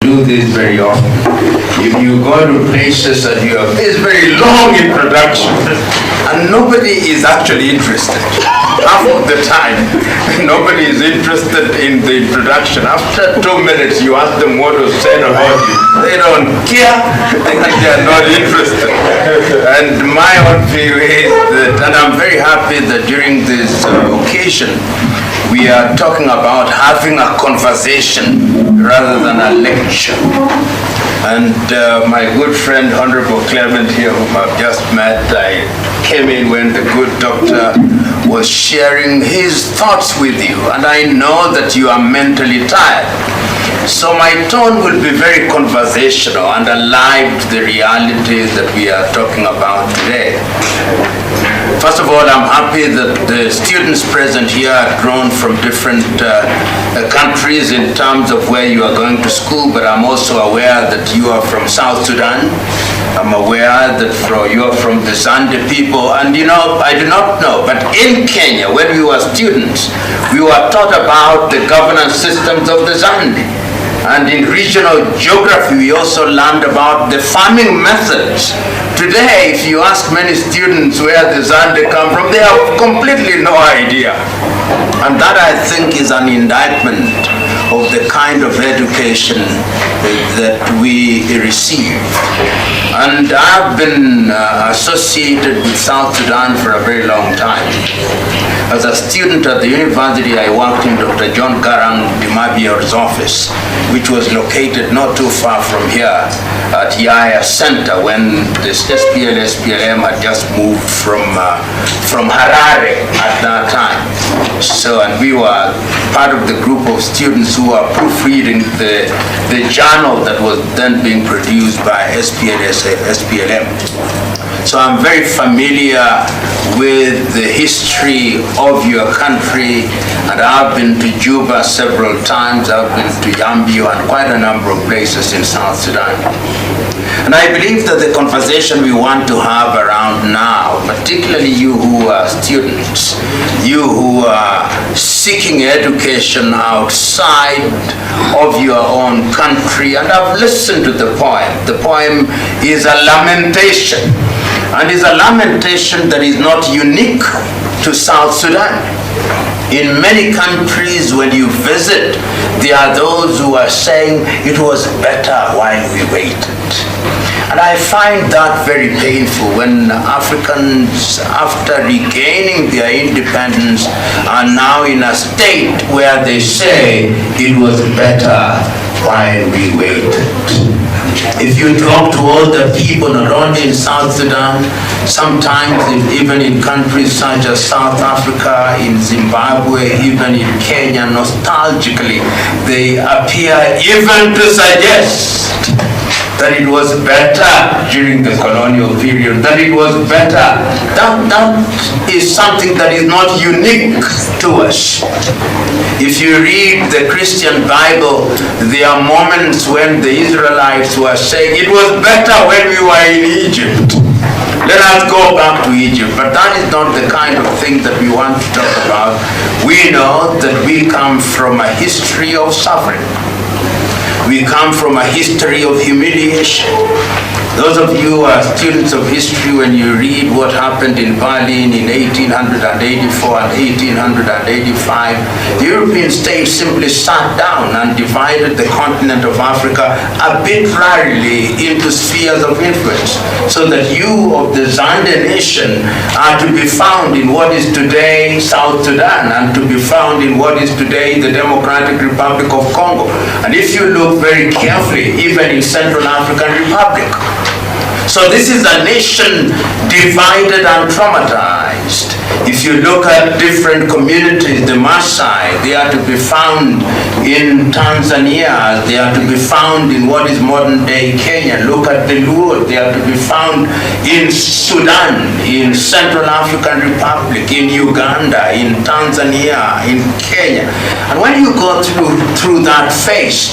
do this very often. If you go to places and you have this very long introduction, and nobody is actually interested. Half of the time, nobody is interested in the introduction. After 2 minutes, you ask them what was said about you. They don't care. They are not interested. And my own view is that, and I'm very happy that during this occasion, we are talking about having a conversation rather than a lecture. And my good friend, Honorable Clement here, whom I've just met, I came in when the good doctor was sharing his thoughts with you, and I know that you are mentally tired. So my tone will be very conversational and alive to the realities that we are talking about today. First of all, I'm happy that the students present here are drawn from different countries in terms of where you are going to school, but I'm also aware that you are from South Sudan. I'm aware that you are from the Zande people, and you know, I do not know, but in Kenya, when we were students, we were taught about the governance systems of the Zande. And in regional geography, we also learned about the farming methods. Today, if you ask many students where the Zande come from, they have completely no idea. And that, I think, is an indictment of the kind of education that we receive. And I've been associated with South Sudan for a very long time. As a student at the university, I worked in Dr. John Garang Dimabior's office, which was located not too far from here at Yaya Center when the SPLM had just moved from Harare at that time. So, and we were part of the group of students who were proofreading the journal that was then being produced by SPLM. So I'm very familiar with the history of your country, and I've been to Juba several times. I've been to Yambio and quite a number of places in South Sudan. And I believe that the conversation we want to have around now, particularly you who are students, you who are seeking education outside of your own country, and I've listened to the poem. The poem is a lamentation, and is a lamentation that is not unique to South Sudan. In many countries, when you visit, there are those who are saying it was better while we waited. And I find that very painful when Africans, after regaining their independence, are now in a state where they say it was better while we waited. If you talk to all the people, not only in South Sudan, sometimes even in countries such as South Africa, in Zimbabwe, even in Kenya, nostalgically, they appear even to suggest that it was better during the colonial period, that it was better. That is something that is not unique to us. If you read the Christian Bible, there are moments when the Israelites were saying it was better when we were in Egypt. Let us go back to Egypt. But that is not the kind of thing that we want to talk about. We know that we come from a history of suffering. We come from a history of humiliation. Those of you who are students of history, when you read what happened in Berlin in 1884 and 1885, the European states simply sat down and divided the continent of Africa arbitrarily into spheres of influence, so that you of the Zande nation are to be found in what is today South Sudan and to be found in what is today the Democratic Republic of Congo. And if you look very carefully, even in Central African Republic. So this is a nation divided and traumatized. If you look at different communities, the Maasai, they are to be found in Tanzania, they are to be found in what is modern day Kenya. Look at the Luo, they are to be found in Sudan, in Central African Republic, in Uganda, in Tanzania, in Kenya. And when you go through that phase,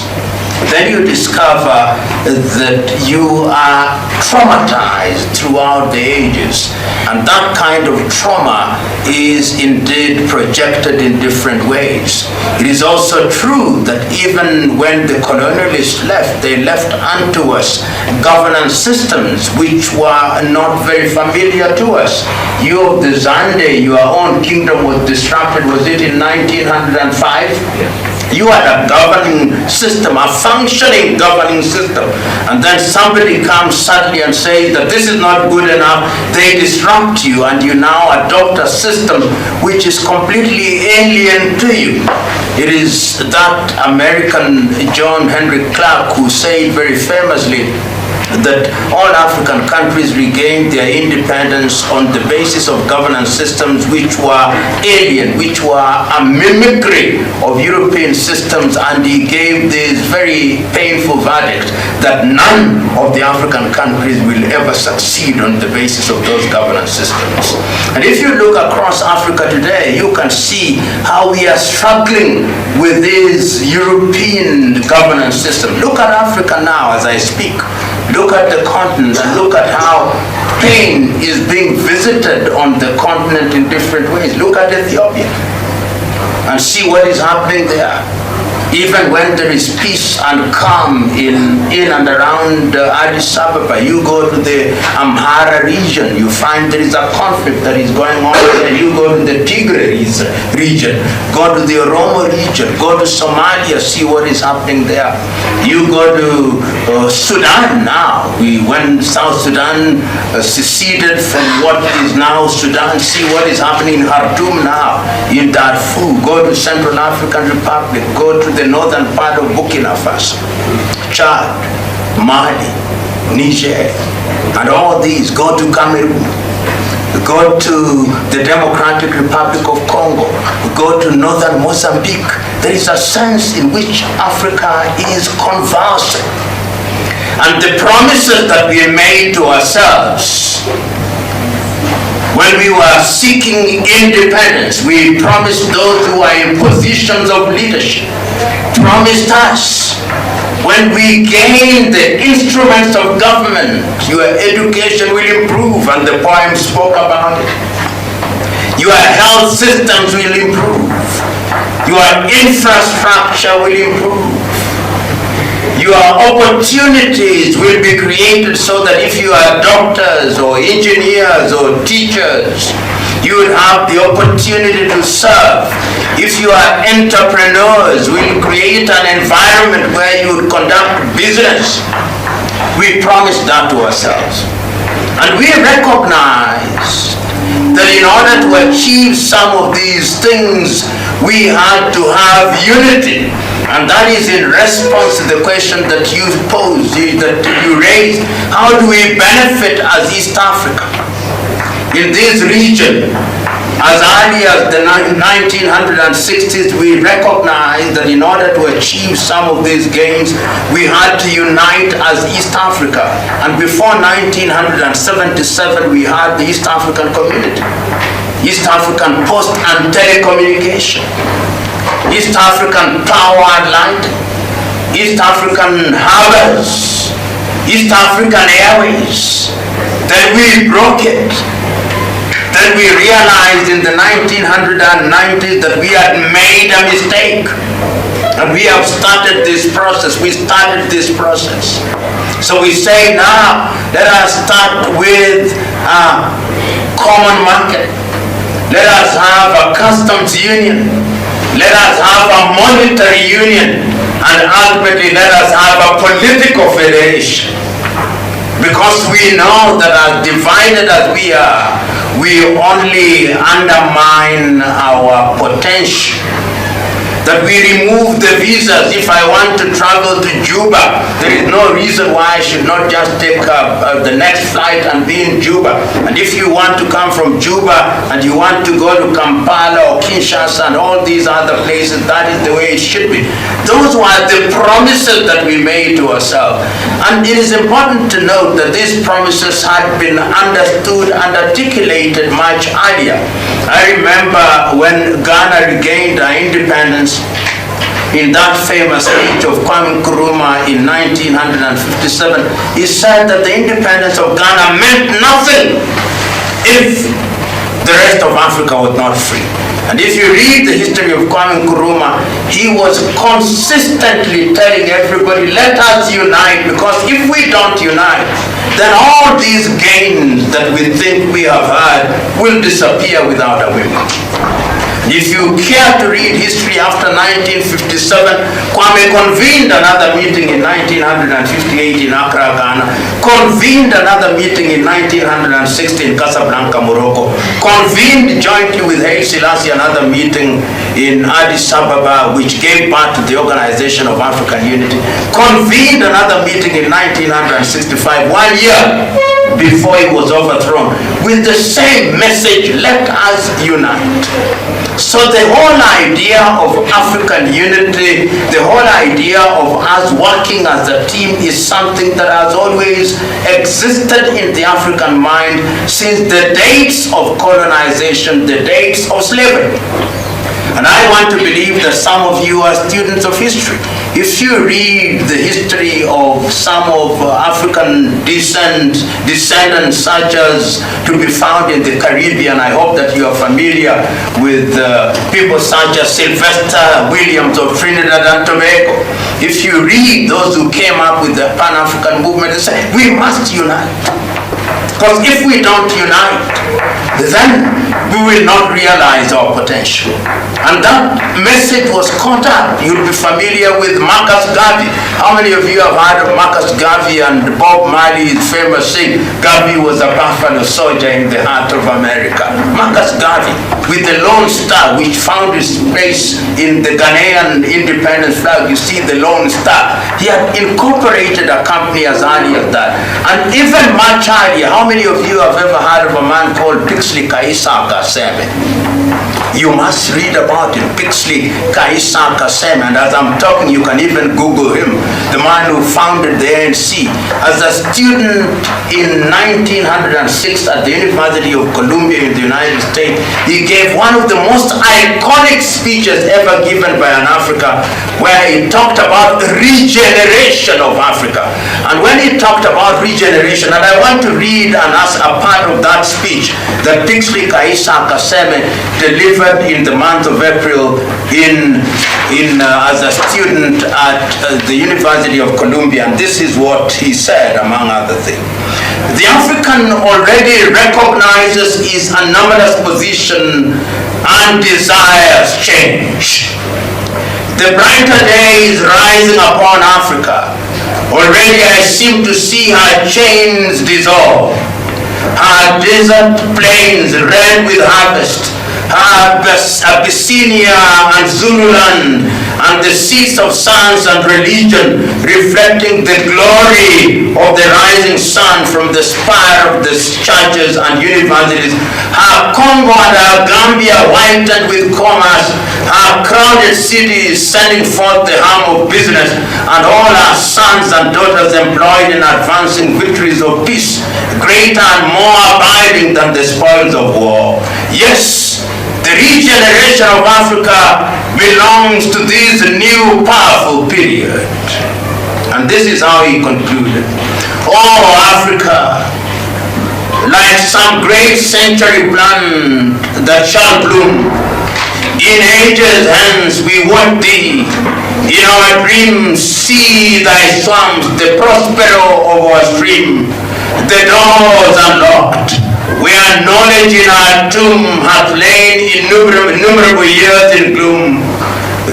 then you discover that you are traumatized throughout the ages. And that kind of trauma is indeed projected in different ways. It is also true that even when the colonialists left, they left unto us governance systems which were not very familiar to us. You of the Zande, your own kingdom was disrupted, was it in 1905? Yeah. You had a governing system, a functioning governing system, and then somebody comes suddenly and says that this is not good enough. They disrupt you, and you now adopt a system which is completely alien to you. It is that American John Henry Clark who said very famously that all African countries regained their independence on the basis of governance systems which were alien, which were a mimicry of European systems, and he gave this very painful verdict that none of the African countries will ever succeed on the basis of those governance systems. And if you look across Africa today, you can see how we are struggling with this European governance system. Look at Africa now as I speak. Look at the continent and look at how pain is being visited on the continent in different ways. Look at Ethiopia and see what is happening there. Even when there is peace and calm in and around Addis Ababa, you go to the Amhara region, you find there is a conflict that is going on there. You go to the Tigray region, go to the Oromo region, go to Somalia, see what is happening there. You go to Sudan now. When South Sudan seceded from what is now Sudan, see what is happening in Khartoum now, in Darfur. Go to Central African Republic, go to the northern part of Burkina Faso, Chad, Mali, Niger, and all these. Go to Cameroon, go to the Democratic Republic of Congo, go to northern Mozambique. There is a sense in which Africa is convulsing. And the promises that we made to ourselves when we were seeking independence, we promised those who are in positions of leadership, promised us when we gain the instruments of government, your education will improve, and the poem spoke about it. Your health systems will improve. Your infrastructure will improve. Your opportunities will be created so that if you are doctors or engineers or teachers, you will have the opportunity to serve. If you are entrepreneurs, we'll create an environment where you would conduct business. We promised that to ourselves. And we recognize that in order to achieve some of these things, we had to have unity. And that is in response to the question that you posed, that you raised. How do we benefit as East Africa? In this region, as early as the 1960s, we recognized that in order to achieve some of these gains, we had to unite as East Africa. And before 1977, we had the East African Community, East African Post and Telecommunication, East African Power and Light, East African Harbors, East African Airways. Then we broke it. Then we realized in the 1990s that we had made a mistake. And we have started this process. We started this process. So we say now, let us start with a common market. Let us have a customs union. Let us have a monetary union. And ultimately, let us have a political federation. Because we know that as divided as we are, we only undermine our potential. That we remove the visas. If I want to travel to Juba, there is no reason why I should not just take the next flight and be in Juba. And if you want to come from Juba and you want to go to Kampala or Kinshasa and all these other places, that is the way it should be. Those were the promises that we made to ourselves. And it is important to note that these promises had been understood and articulated much earlier. I remember when Ghana regained our independence, in that famous speech of Kwame Nkrumah in 1957, he said that the independence of Ghana meant nothing if the rest of Africa was not free. And if you read the history of Kwame Nkrumah, he was consistently telling everybody, let us unite, because if we don't unite, then all these gains that we think we have had will disappear without a whimper. If you care to read history after 1957, Kwame convened another meeting in 1958 in Accra, Ghana, convened another meeting in 1960 in Casablanca, Morocco, convened jointly with Haile Selassie another meeting in Addis Ababa, which gave birth to the Organization of African Unity, convened another meeting in 1965, 1 year before he was overthrown, with the same message, let us unite. So the whole idea of African unity, the whole idea of us working as a team is something that has always existed in the African mind since the days of colonization, the days of slavery. And I want to believe that some of you are students of history. If you read the history of some of African descendants such as to be found in the Caribbean, I hope that you are familiar with people such as Sylvester Williams of Trinidad and Tobago. If you read those who came up with the Pan-African movement, they say, we must unite. Because if we don't unite, then we will not realize our potential. And that message was caught up. You'll be familiar with Marcus Garvey. How many of you have heard of Marcus Garvey and Bob Marley's famous sing, Garvey was a buffalo soldier in the heart of America? Marcus Garvey, with the Lone Star, which found its place in the Ghanaian independence flag, you see the Lone Star. He had incorporated a company as early as that. And even much earlier, how many of you have ever heard of a man called Pixley Kaisa Kaseme? You must read about him, Pixley Kaisa Kaseme, and as I'm talking, you can even Google him, the man who founded the ANC. As a student in 1906 at the University of Columbia in the United States, he gave one of the most iconic speeches ever given by an African, where he talked about regeneration of Africa. And when he talked about regeneration, and I want to read and ask a part of that speech that Pixley Kaisa Kaseme delivered in the month of April as a student at the University of Columbia, and this is what he said, among other things. The African already recognizes his anomalous position and desires change. The brighter day is rising upon Africa. Already I seem to see her chains dissolve, her desert plains red with harvest, Abyssinia and Zululand, and the seats of science and religion reflecting the glory of the rising sun from the spire of the churches and universities. Her Congo and her Gambia whitened with commerce, her crowded cities sending forth the hum of business, and all our sons and daughters employed in advancing victories of peace, greater and more abiding than the spoils of war. Yes, the regeneration of Africa belongs to this new powerful period. And this is how he concluded. Oh, Africa, like some great century plant that shall bloom, in ages hence we want thee. In our dreams see thy swamps, the prospero of our stream, the doors unlocked, where knowledge in our tomb hath lain innumerable years in gloom.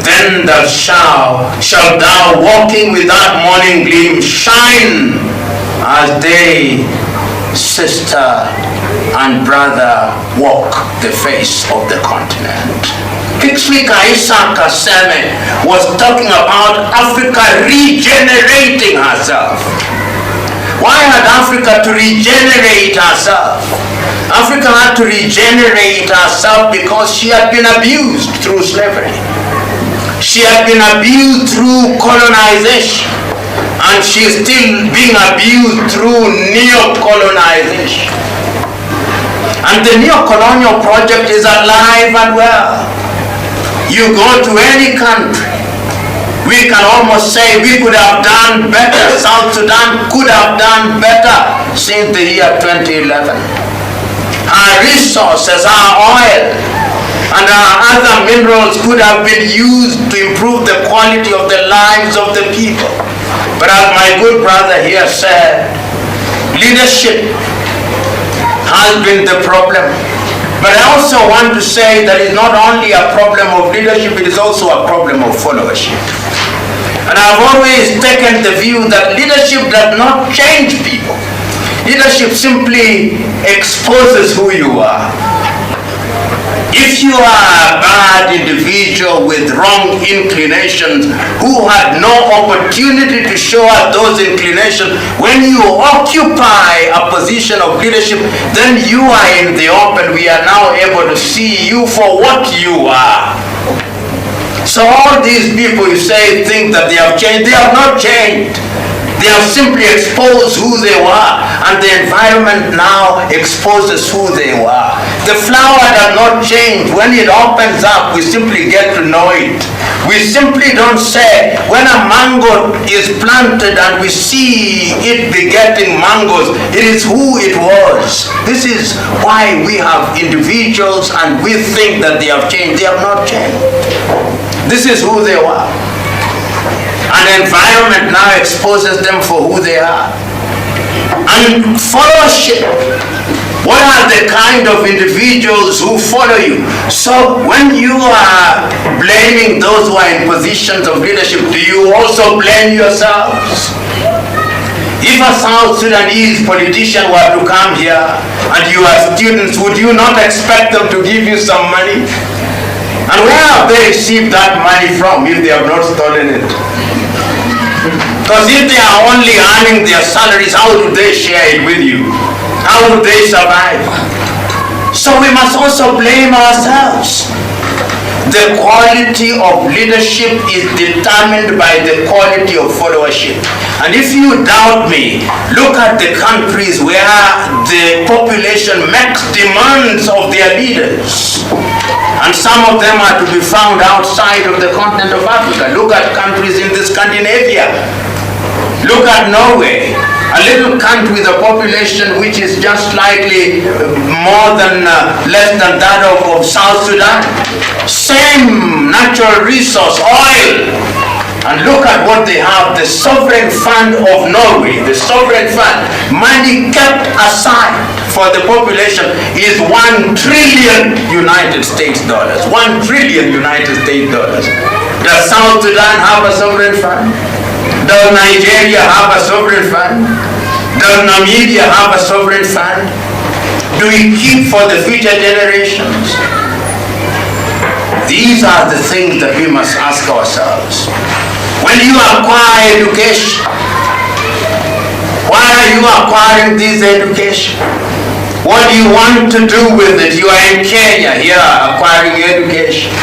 Then thou shalt thou, walking with that morning gleam, shine as they, sister and brother, walk the face of the continent. Pixley Kaisa Kaseme was talking about Africa regenerating herself. Why had Africa to regenerate herself? Africa had to regenerate herself because she had been abused through slavery. She had been abused through colonization, and she is still being abused through neo-colonization. And the neo-colonial project is alive and well. You go to any country, we can almost say we could have done better. South Sudan could have done better since the year 2011. Our resources, our oil, and our other minerals could have been used to improve the quality of the lives of the people. But as my good brother here said, leadership has been the problem. But I also want to say that it's not only a problem of leadership, it is also a problem of followership. And I've always taken the view that leadership does not change people. Leadership simply exposes who you are. If you are a bad individual with wrong inclinations who had no opportunity to show us those inclinations, when you occupy a position of leadership, then you are in the open. We are now able to see you for what you are. So all these people you say think that they have changed, they have not changed. They have simply exposed who they were, and the environment now exposes who they were. The flower does not change. When it opens up, we simply get to know it. We simply don't say, when a mango is planted and we see it begetting mangoes, it is who it was. This is why we have individuals and we think that they have changed. They have not changed. This is who they were. An environment now exposes them for who they are. And followership, what are the kind of individuals who follow you? So when you are blaming those who are in positions of leadership, do you also blame yourselves? If a South Sudanese politician were to come here and you are students, would you not expect them to give you some money? And where have they received that money from if they have not stolen it? Because if they are only earning their salaries, how do they share it with you? How do they survive? So we must also blame ourselves. The quality of leadership is determined by the quality of followership. And if you doubt me, look at the countries where the population makes demands of their leaders. And some of them are to be found outside of the continent of Africa. Look at countries in Scandinavia. Look at Norway, a little country with a population which is just slightly less than that of South Sudan. Same natural resource, oil. And look at what they have, the sovereign fund of Norway, the sovereign fund, money kept aside for the population is $1 trillion United States dollars. $1 trillion United States dollars. Does South Sudan have a sovereign fund? Does Nigeria have a sovereign fund? Does Namibia have a sovereign fund? Do we keep for the future generations? These are the things that we must ask ourselves. When you acquire education, why are you acquiring this education? What do you want to do with it? You are in Kenya here acquiring education.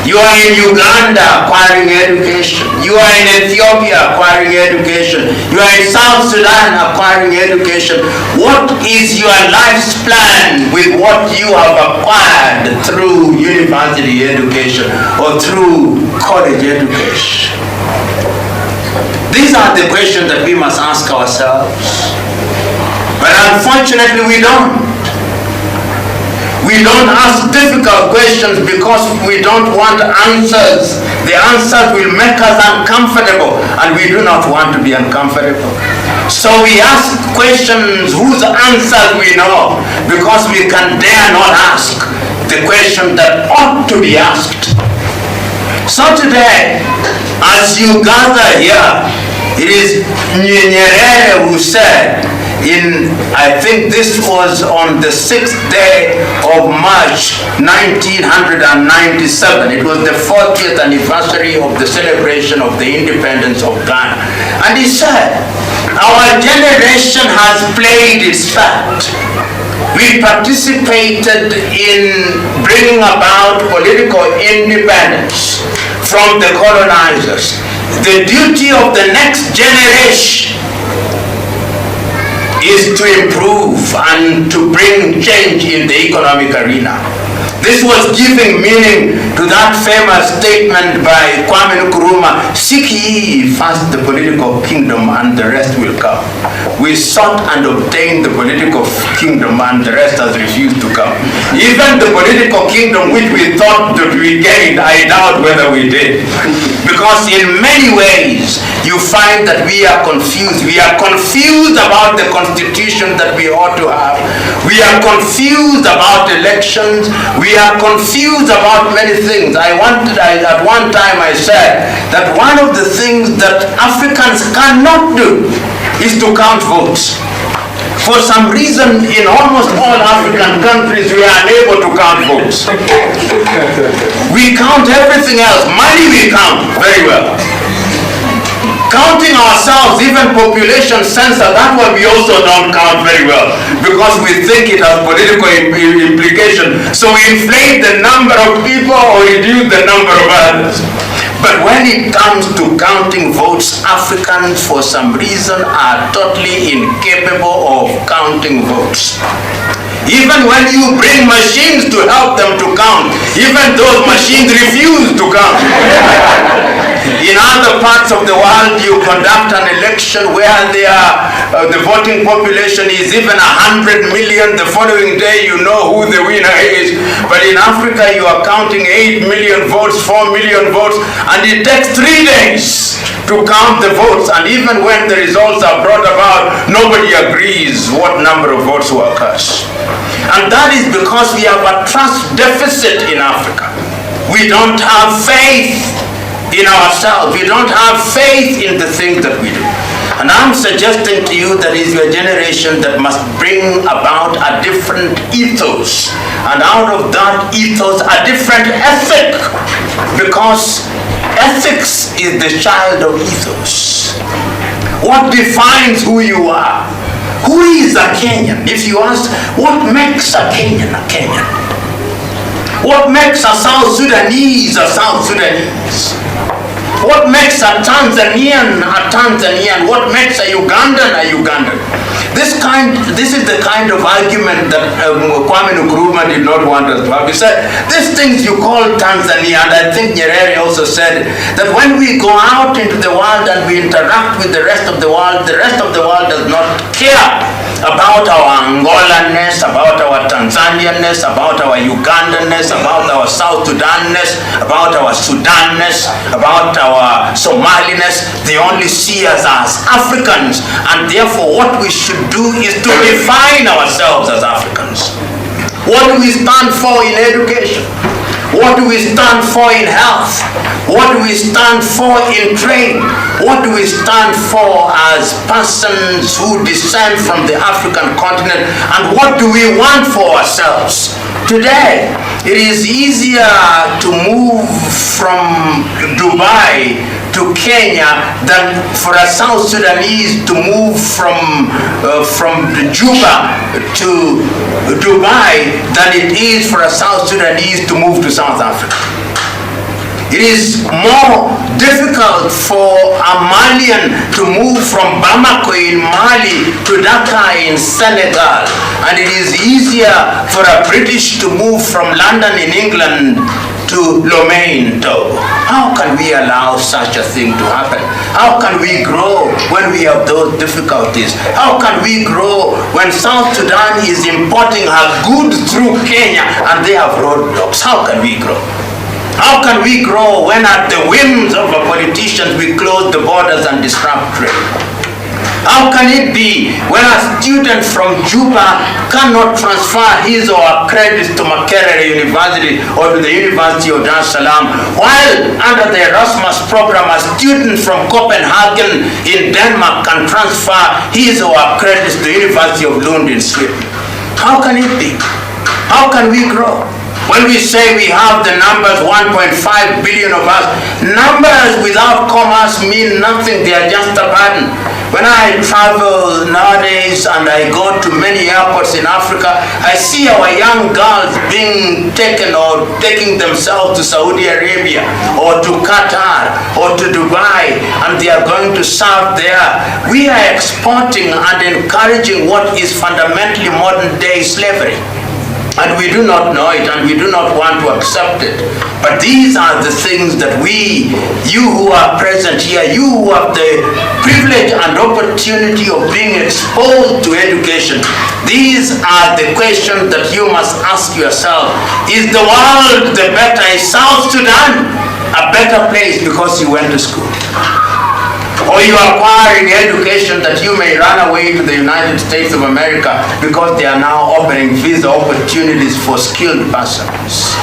You are in Uganda acquiring education. You are in Ethiopia acquiring education. You are in South Sudan acquiring education. What is your life's plan with what you have acquired through university education or through college education? These are the questions that we must ask ourselves. But unfortunately we don't. We don't ask difficult questions because we don't want answers. The answers will make us uncomfortable, and we do not want to be uncomfortable. So we ask questions whose answers we know, because we can dare not ask the question that ought to be asked. So today, as you gather here, it is Nyerere who said, I think this was on the 6th day of March 1997. It was the 40th anniversary of the celebration of the independence of Ghana. And he said, our generation has played its part. We participated in bringing about political independence from the colonizers. The duty of the next generation is to improve and to bring change in the economic arena. This was giving meaning to that famous statement by Kwame Nkrumah, "Seek ye first the political kingdom and the rest will come." We sought and obtained the political kingdom and the rest has refused to come. Even the political kingdom which we thought that we gained, I doubt whether we did. Because in many ways, you find that we are confused. We are confused about the constitution that we ought to have. We are confused about elections. We are confused about many things. At one time I said that one of the things that Africans cannot do is to count votes. For some reason, in almost all African countries, we are unable to count votes. We count everything else. Money we count very well. Counting ourselves, even population census, that one we also don't count very well because we think it has political implication. So we inflate the number of people or reduce the number of others. But when it comes to counting votes, Africans for some reason are totally incapable of counting votes. Even when you bring machines to help them to count, even those machines refuse to count. In other parts of the world, you conduct an election where the voting population is even 100 million. The following day, you know who the winner is. But in Africa, you are counting 8 million votes, 4 million votes, and it takes 3 days to count the votes. And even when the results are brought about, nobody agrees what number of votes were cast. And that is because we have a trust deficit in Africa. We don't have faith in ourselves. We don't have faith in the things that we do. And I'm suggesting to you that it's your generation that must bring about a different ethos. And out of that ethos, a different ethic. Because ethics is the child of ethos. What defines who you are? Who is a Kenyan? If you ask, what makes a Kenyan a Kenyan? What makes a South Sudanese a South Sudanese? What makes a Tanzanian a Tanzanian? What makes a Ugandan a Ugandan? This is the kind of argument that Kwame Nkrumah did not want us to have. He said, these things you call Tanzania, and I think Nyerere also said that when we go out into the world and we interact with the rest of the world does not care about our Angolanness, about our Tanzanianness, about our Ugandanness, about our South Sudanness, about our Sudanness, about our Somaliness. They only see us as Africans, and therefore what we should do is to define ourselves as Africans. What do we stand for in education? What do we stand for in health? What do we stand for in trade? What do we stand for as persons who descend from the African continent? And what do we want for ourselves? Today, it is easier to move from Dubai to Kenya than for a South Sudanese to move from Juba to Dubai than it is for a South Sudanese to move to South Africa. It is more difficult for a Malian to move from Bamako in Mali to Dakar in Senegal, and it is easier for a British to move from London in England to Lomé in Togo. How can we allow such a thing to happen? How can we grow when we have those difficulties? How can we grow when South Sudan is importing her goods through Kenya and they have roadblocks? How can we grow? How can we grow when at the whims of our politicians we close the borders and disrupt trade? How can it be when a student from Juba cannot transfer his or her credits to Makerere University or to the University of Dar es Salaam, while under the Erasmus program a student from Copenhagen in Denmark can transfer his or her credits to the University of Lund in Sweden? How can it be? How can we grow? When we say we have the numbers, 1.5 billion of us, numbers without commerce mean nothing, they are just a burden. When I travel nowadays and I go to many airports in Africa, I see our young girls being taken or taking themselves to Saudi Arabia or to Qatar or to Dubai, and they are going to serve there. We are exporting and encouraging what is fundamentally modern day slavery. And we do not know it, and we do not want to accept it. But these are the things that you who are present here, you who have the privilege and opportunity of being exposed to education, these are the questions that you must ask yourself. Is the world the better? Is South Sudan a better place because you went to school? Or you are acquiring education that you may run away to the United States of America because they are now offering visa opportunities for skilled persons?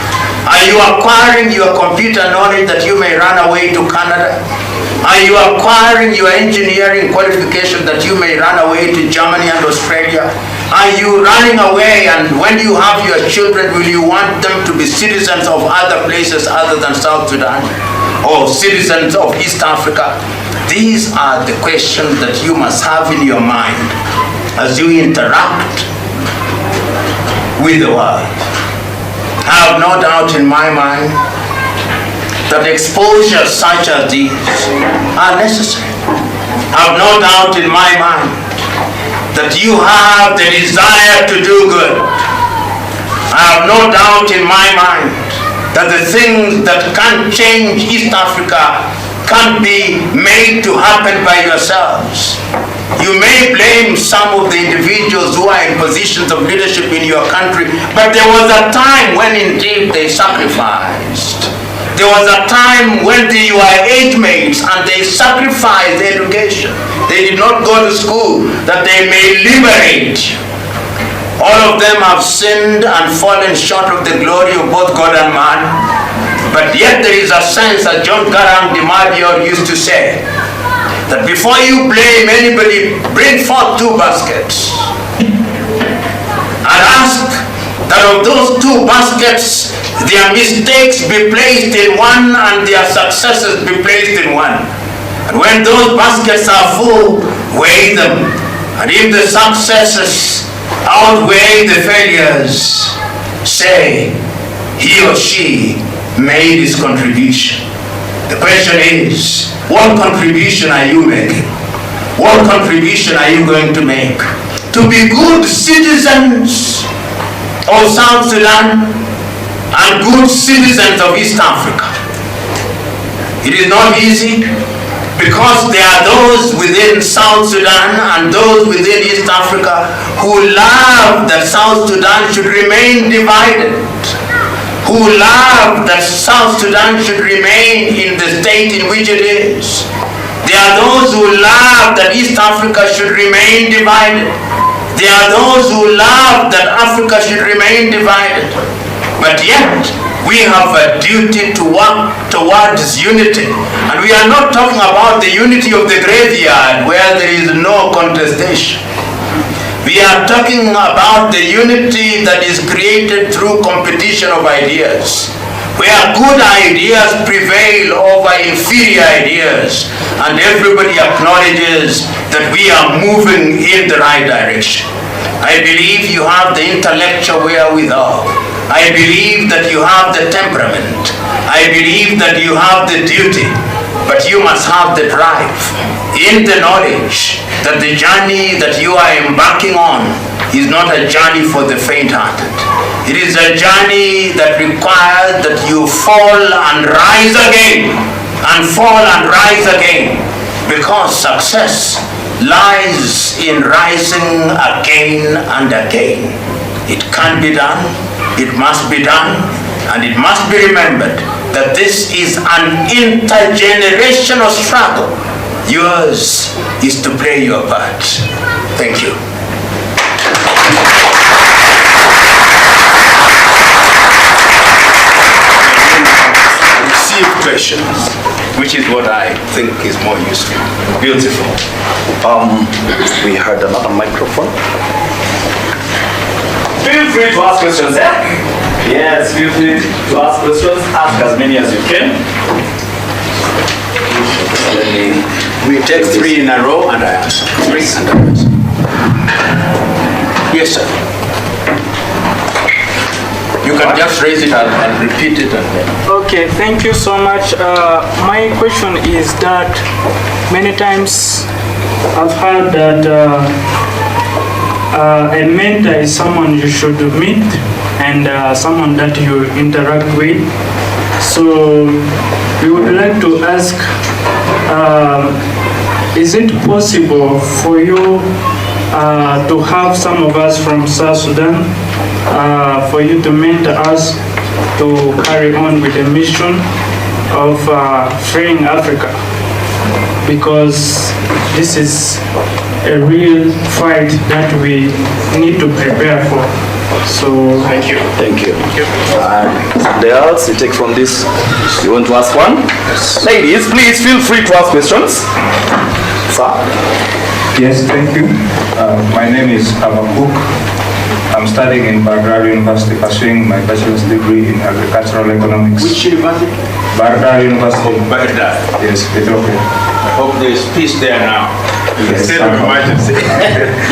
Are you acquiring your computer knowledge that you may run away to Canada? Are you acquiring your engineering qualification that you may run away to Germany and Australia? Are you running away, and when you have your children, will you want them to be citizens of other places other than South Sudan? Or citizens of East Africa? These are the questions that you must have in your mind as you interact with the world. I have no doubt in my mind that exposures such as these are necessary. I have no doubt in my mind that you have the desire to do good. I have no doubt in my mind that the things that can change East Africa can't be made to happen by yourselves. You may blame some of the individuals who are in positions of leadership in your country, but there was a time when indeed they sacrificed. There was a time when they were age mates and they sacrificed education. They did not go to school that they may liberate. All of them have sinned and fallen short of the glory of both God and man. But yet there is a sense, as John Garang de Madior used to say, that before you blame anybody, bring forth 2 baskets and ask that of those 2 baskets, their mistakes be placed in one and their successes be placed in one. And when those baskets are full, weigh them. And if the successes outweigh the failures, say, he or she made his contribution. The question is, what contribution are you making? What contribution are you going to make? To be good citizens of South Sudan and good citizens of East Africa. It is not easy because there are those within South Sudan and those within East Africa who love that South Sudan should remain divided, who love that South Sudan should remain in the state in which it is. There are those who love that East Africa should remain divided. There are those who love that Africa should remain divided. But yet, we have a duty to work towards unity. And we are not talking about the unity of the graveyard where there is no contestation. We are talking about the unity that is created through competition of ideas, where good ideas prevail over inferior ideas, and everybody acknowledges that we are moving in the right direction. I believe you have the intellectual wherewithal. I believe that you have the temperament. I believe that you have the duty, but you must have the drive in the knowledge that the journey that you are embarking on is not a journey for the faint-hearted. It is a journey that requires that you fall and rise again, and fall and rise again, because success lies in rising again and again. It can be done, it must be done, and it must be remembered that this is an intergenerational struggle. Yours is to play your part. Thank you. Receive questions, which is what I think is more useful. Beautiful. We heard another microphone. Feel free to ask questions, eh? Yes, feel free to ask questions. Ask as many as you can. We take 3 in a row and I answer. 3 and I answer. Yes, sir. You can just raise it and repeat it. Okay, thank you so much. My question is that many times I've heard that a mentor is someone you should meet and someone that you interact with. So we would like to ask, is it possible for you to have some of us from South Sudan, for you to mentor us to carry on with the mission of freeing Africa? Because this is a real fight that we need to prepare for. So Thank you. Thank you. Somebody else, you take from this. You want to ask one? Ladies, please feel free to ask questions. Sir? Yes, thank you. My name is Abakuk. I'm studying in Baghdad University, pursuing my bachelor's degree in agricultural economics. Which university? Baghdad University. Baghdad. Yes, Ethiopia. I hope there is peace there now. Yes, State of somehow. emergency.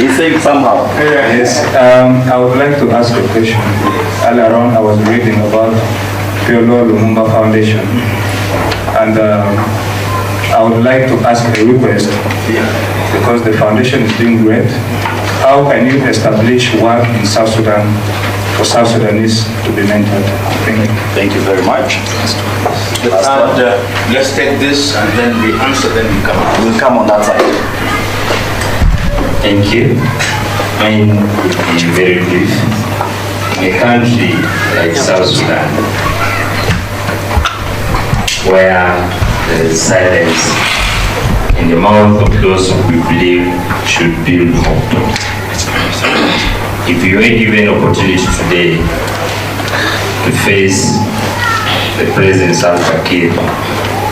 He's saying somehow. Yes, I would like to ask a question. Earlier on, I was reading about PLO Lumumba Foundation, and I would like to ask a request, because the foundation is doing great. How can you establish work in South Sudan for South Sudanese to be mentored? Thank you. Thank you very much. Let's take this and then we answer, then we come out. We'll come on that side. Thank you. Mine will be very brief. In a country like South Sudan, where there is silence in the mouth of those who we believe should build hope. If you were given opportunity today to face the President Salva Kiir,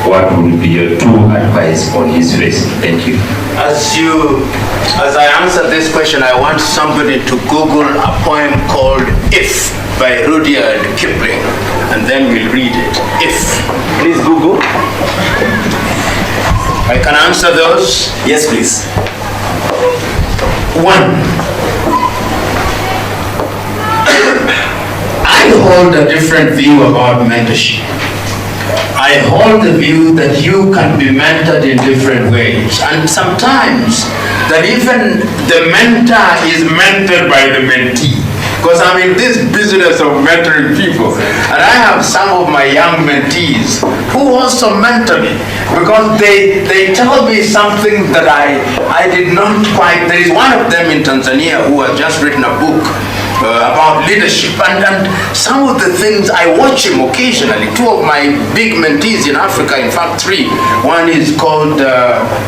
what would be your true advice on his face? Thank you. As I answer this question, I want somebody to Google a poem called If by Rudyard Kipling, and then we'll read it. If. Please Google. I can answer those. Yes, please. 1. I hold a different view about mentorship. I hold the view that you can be mentored in different ways, and sometimes that even the mentor is mentored by the mentee. Because I'm in this business of mentoring people, and I have some of my young mentees who also mentor me, because they tell me something that I did not quite. There is one of them in Tanzania who has just written a book about leadership, and some of the things I watch him occasionally. 2 of my big mentees in Africa, in fact 3. One is called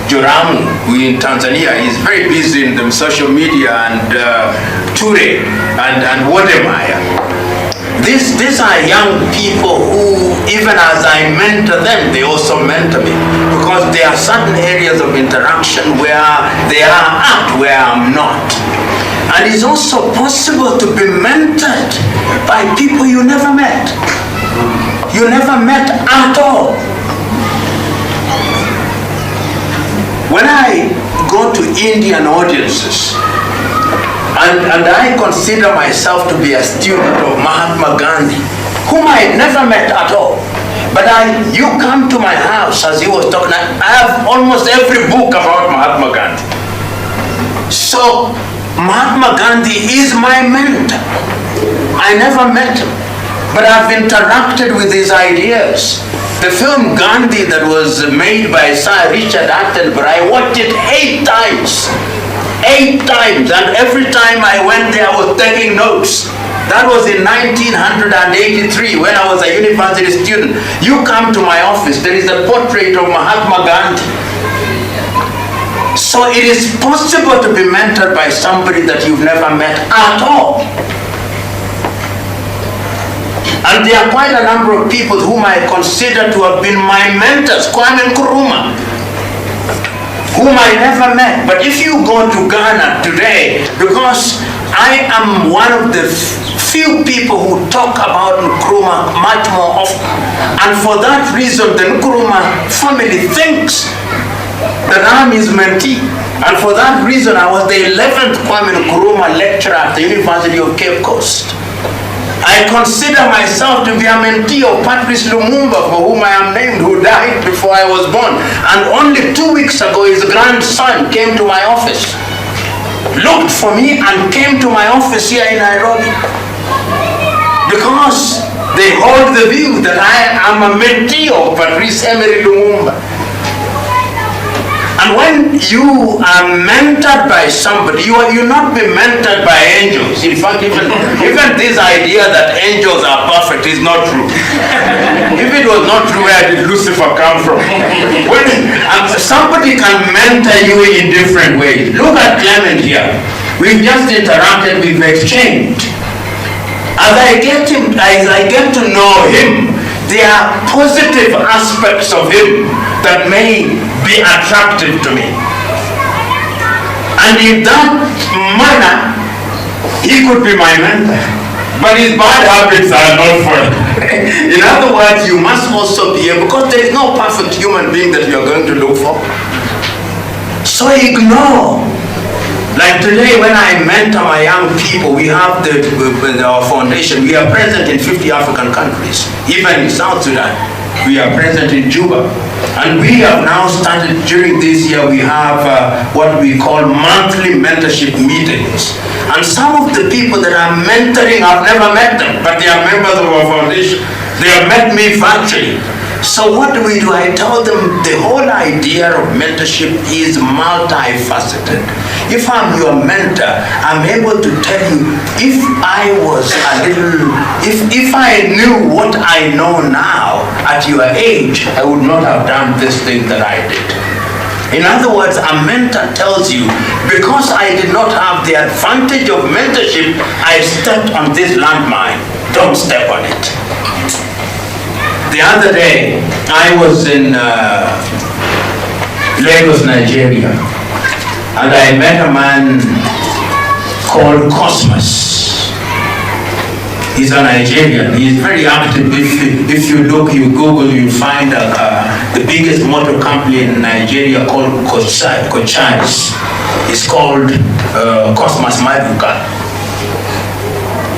Joramu, who in Tanzania is very busy in the social media, and Ture and Wodemaya. These are young people who, even as I mentor them, they also mentor me, because there are certain areas of interaction where they are at, where I'm not. And it's also possible to be mentored by people you never met. You never met at all. When I go to Indian audiences, and I consider myself to be a student of Mahatma Gandhi, whom I had never met at all. But you come to my house, as he was talking, I have almost every book about Mahatma Gandhi. So Mahatma Gandhi is my mentor. I never met him, but I've interacted with his ideas. The film Gandhi that was made by Sir Richard Attenborough, I watched it 8 times. 8 times, and every time I went there I was taking notes. That was in 1983 when I was a university student. You come to my office, there is a portrait of Mahatma Gandhi. So it is possible to be mentored by somebody that you've never met at all. And there are quite a number of people whom I consider to have been my mentors. Kwame Nkrumah, whom I never met. But if you go to Ghana today, because I am one of the few people who talk about Nkrumah much more often, and for that reason the Nkrumah family thinks that I'm his mentee. And for that reason I was the 11th Kwame Nkrumah lecturer at the University of Cape Coast. I consider myself to be a mentee of Patrice Lumumba, for whom I am named, who died before I was born. And only 2 weeks ago, his grandson came to my office, looked for me and came to my office here in Nairobi. because they hold the view that I am a mentee of Patrice Emery Lumumba. And when you are mentored by somebody, you're not be mentored by angels. In fact, even this idea that angels are perfect is not true. If it was not true, where did Lucifer come from? When somebody can mentor you in different ways. Look at Clement here. We've just interacted, we've exchanged. As I get to know him, there are positive aspects of him that may be attractive to me. And in that manner, he could be my mentor. But his bad habits are not for him. In other words, you must also be able, because there is no perfect human being that you are going to look for. So ignore. Like today, when I mentor my young people, we have our foundation. We are present in 50 African countries, even in South Sudan. We are present in Juba. And we have now started, during this year, we have what we call monthly mentorship meetings. And some of the people that I'm mentoring, I've never met them, but they are members of our foundation. They have met me virtually. So what do? I tell them the whole idea of mentorship is multifaceted. If I'm your mentor, I'm able to tell you, if I was if I knew what I know now at your age, I would not have done this thing that I did. In other words, a mentor tells you, because I did not have the advantage of mentorship, I stepped on this landmine. Don't step on it. The other day, I was in Lagos, Nigeria, and I met a man called Cosmos. He's a Nigerian. He's very active. If you look, you Google, you'll find the biggest motor company in Nigeria called Kochais. It's called Cosmos Maduka.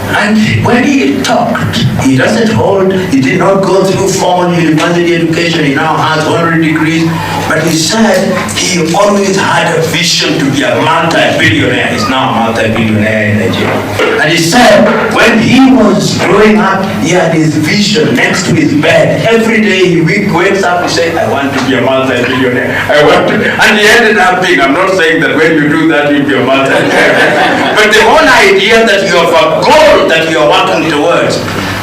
And when he talked, he did not go through formal university education. He now has 100 degrees. But he said he always had a vision to be a multi-billionaire. He's now a multi-billionaire in Nigeria. And he said when he was growing up, he had his vision next to his bed. Every day he wakes up and says, I want to be a multi-billionaire. And he ended up being, I'm not saying that when you do that, you'll be a multi-billionaire. But the whole idea that you have a goal that you are working towards.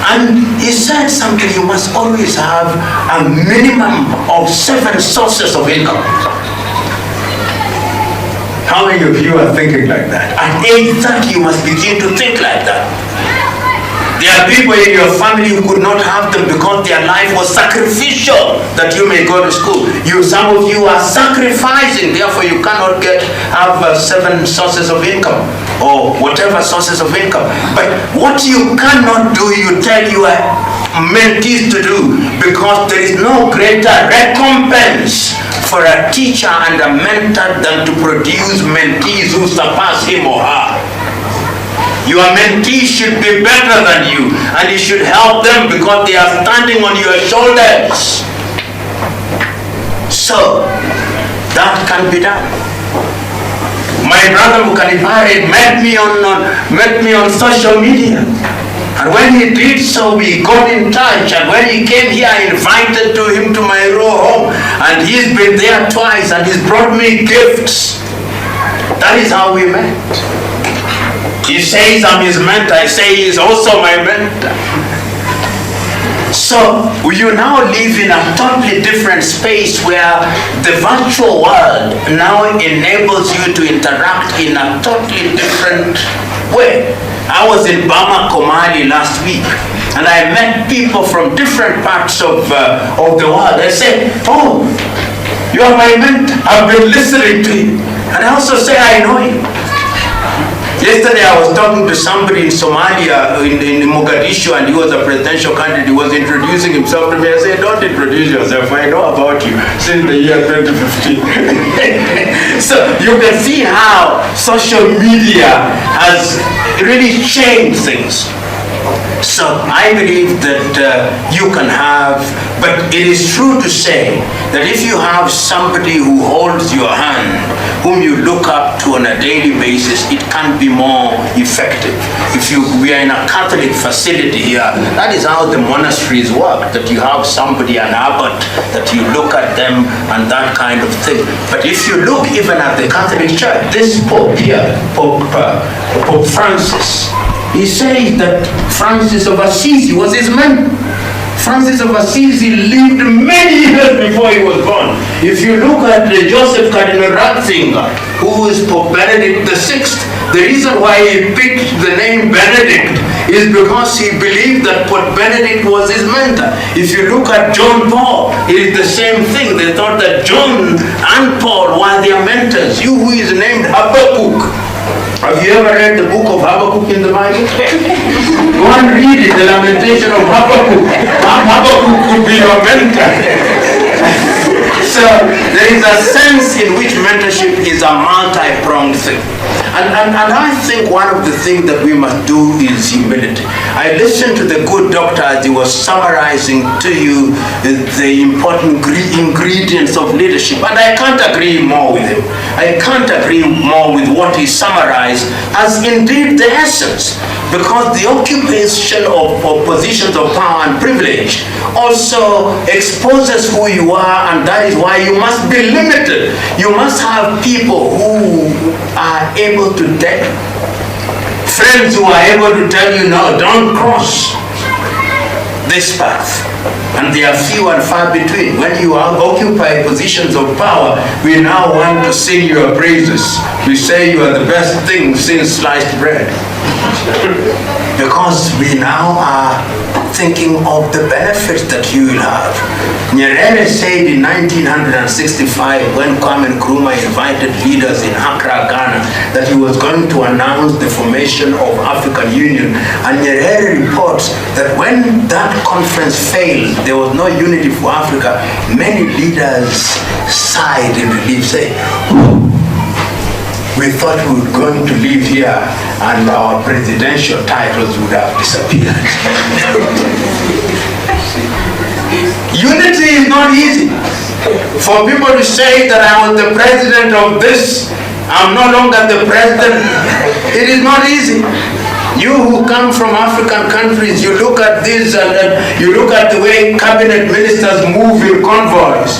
And he said something, you must always have a minimum of 7 sources of income. How many of you are thinking like that? At age 30, you must begin to think like that. There are people in your family who could not have them because their life was sacrificial that you may go to school. Some of you are sacrificing, therefore you cannot have 7 sources of income or whatever sources of income. But what you cannot do, you tell your mentees to do, because there is no greater recompense for a teacher and a mentor than to produce mentees who surpass him or her. Your mentee should be better than you, and you should help them because they are standing on your shoulders. So, that can be done. My brother Mukanipare met me on social media. And when he did so, we got in touch. And when he came here, I invited him to my home. And he's been there twice, and he's brought me gifts. That is how we met. He says I'm his mentor. I say he's also my mentor. So you now live in a totally different space where the virtual world now enables you to interact in a totally different way. I was in Bamako, Mali last week, and I met people from different parts of the world. I said, oh, you are my mentor. I've been listening to you. And I also say, I know you. Yesterday I was talking to somebody in Somalia, in Mogadishu, and he was a presidential candidate. He was introducing himself to me. I said, don't introduce yourself. I know about you since the year 2015. So you can see how social media has really changed things. So I believe that you can have, but it is true to say that if you have somebody who holds your hand, whom you look up to on a daily basis, it can be more effective. If we are in a Catholic facility here, that is how the monasteries work, that you have somebody, an abbot, that you look at them and that kind of thing. But if you look even at the Catholic Church, this Pope here, Pope Francis, he says that Francis of Assisi was his man. Francis of Assisi lived many years before he was born. If you look at Joseph Cardinal Ratzinger, who is Pope Benedict VI, the reason why he picked the name Benedict is because he believed that Pope Benedict was his mentor. If you look at John Paul, it is the same thing. They thought that John and Paul were their mentors. You who is named Habakkuk, have you ever read the book of Habakkuk in the Bible? Go and read it, the lamentation of Habakkuk. Habakkuk could be your mentor. So there is a sense in which mentorship is a multi-pronged thing. And I think one of the things that we must do is humility. I listened to the good doctor as he was summarizing to you the important ingredients of leadership, and I can't agree more with him. I can't agree more with what he summarized as indeed the essence, because the occupation of positions of power and privilege also exposes who you are, and that is why you must be limited. You must have people who are able to friends who are able to tell you, no, don't cross this path. And they are few and far between. When you occupy positions of power, we now want to sing your praises. We say you are the best thing since sliced bread. Because we now are thinking of the benefits that you will have. Nyerere said in 1965, when Kwame Nkrumah invited leaders in Accra, Ghana, that he was going to announce the formation of African Union. And Nyerere reports that when that conference failed, there was no unity for Africa. Many leaders sighed in relief, saying, we thought we were going to live here and our presidential titles would have disappeared. Unity is not easy. For people to say that I was the president of this, I'm no longer the president, it is not easy. You who come from African countries, you look at this and you look at the way cabinet ministers move in convoys.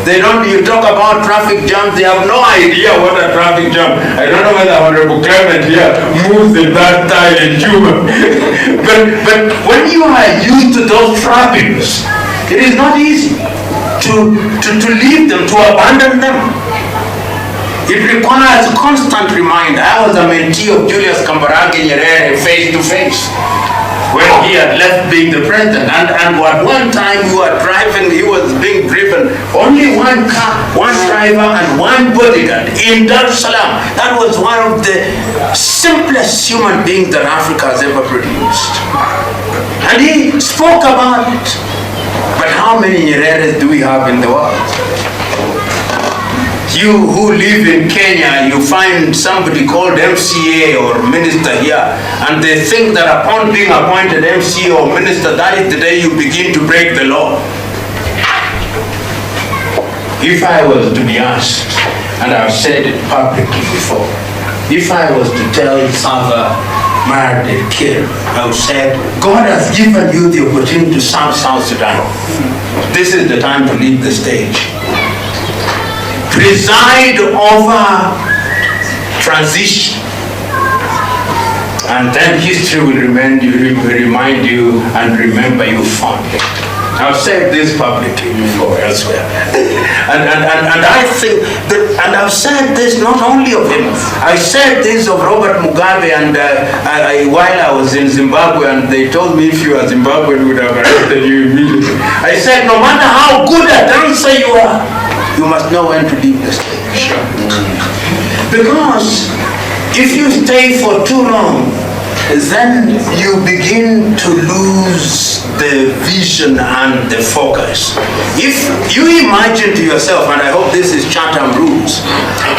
You talk about traffic jams, they have no idea what a traffic jam. I don't know whether Honorable Clement here moves in that style in Cuba. but when you are used to those trappings, it is not easy to leave them, to abandon them. It requires constant reminder. I was a mentee of Julius Kambarage Nyerere face to face when he had left being the president, and at one time we were driving, he was being driven, only one car, one driver and one bodyguard in Dar es Salaam. That was one of the simplest human beings that Africa has ever produced. And he spoke about it. But how many Nyereres do we have in the world? You who live in Kenya, you find somebody called MCA or minister here, and they think that upon being appointed MCA or minister, that is the day you begin to break the law. If I was to be asked, and I've said it publicly before, if I was to tell Father Martin Kir, I would say, God has given you the opportunity to serve South Sudan. This is the time to leave the stage. Preside over transition, and then history will remind you and remember you fondly. I've said this publicly before elsewhere. and I think that, and I've said this not only of him, I said this of Robert Mugabe, and while I was in Zimbabwe, and they told me if you are Zimbabwean, we would have arrested you immediately. I said, no matter how good a dancer you are, you must know when to leave the stage. Because if you stay for too long, then you begin to lose the vision and the focus. If you imagine to yourself, and I hope this is Chatham rules,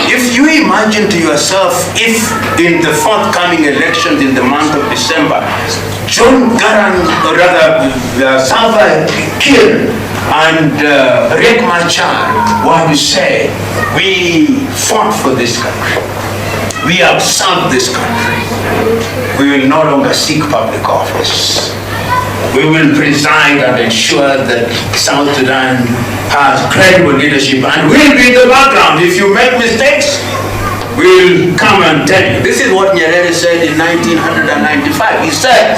if you imagine to yourself, if in the forthcoming elections in the month of December, John Garang, or rather Salva Kiir and Riek Machar were to say, we fought for this country. We have served this country. We will no longer seek public office. We will preside and ensure that South Sudan has credible leadership and will be in the background. If you make mistakes, we'll come and tell you. This is what Nyerere said in 1995. He said,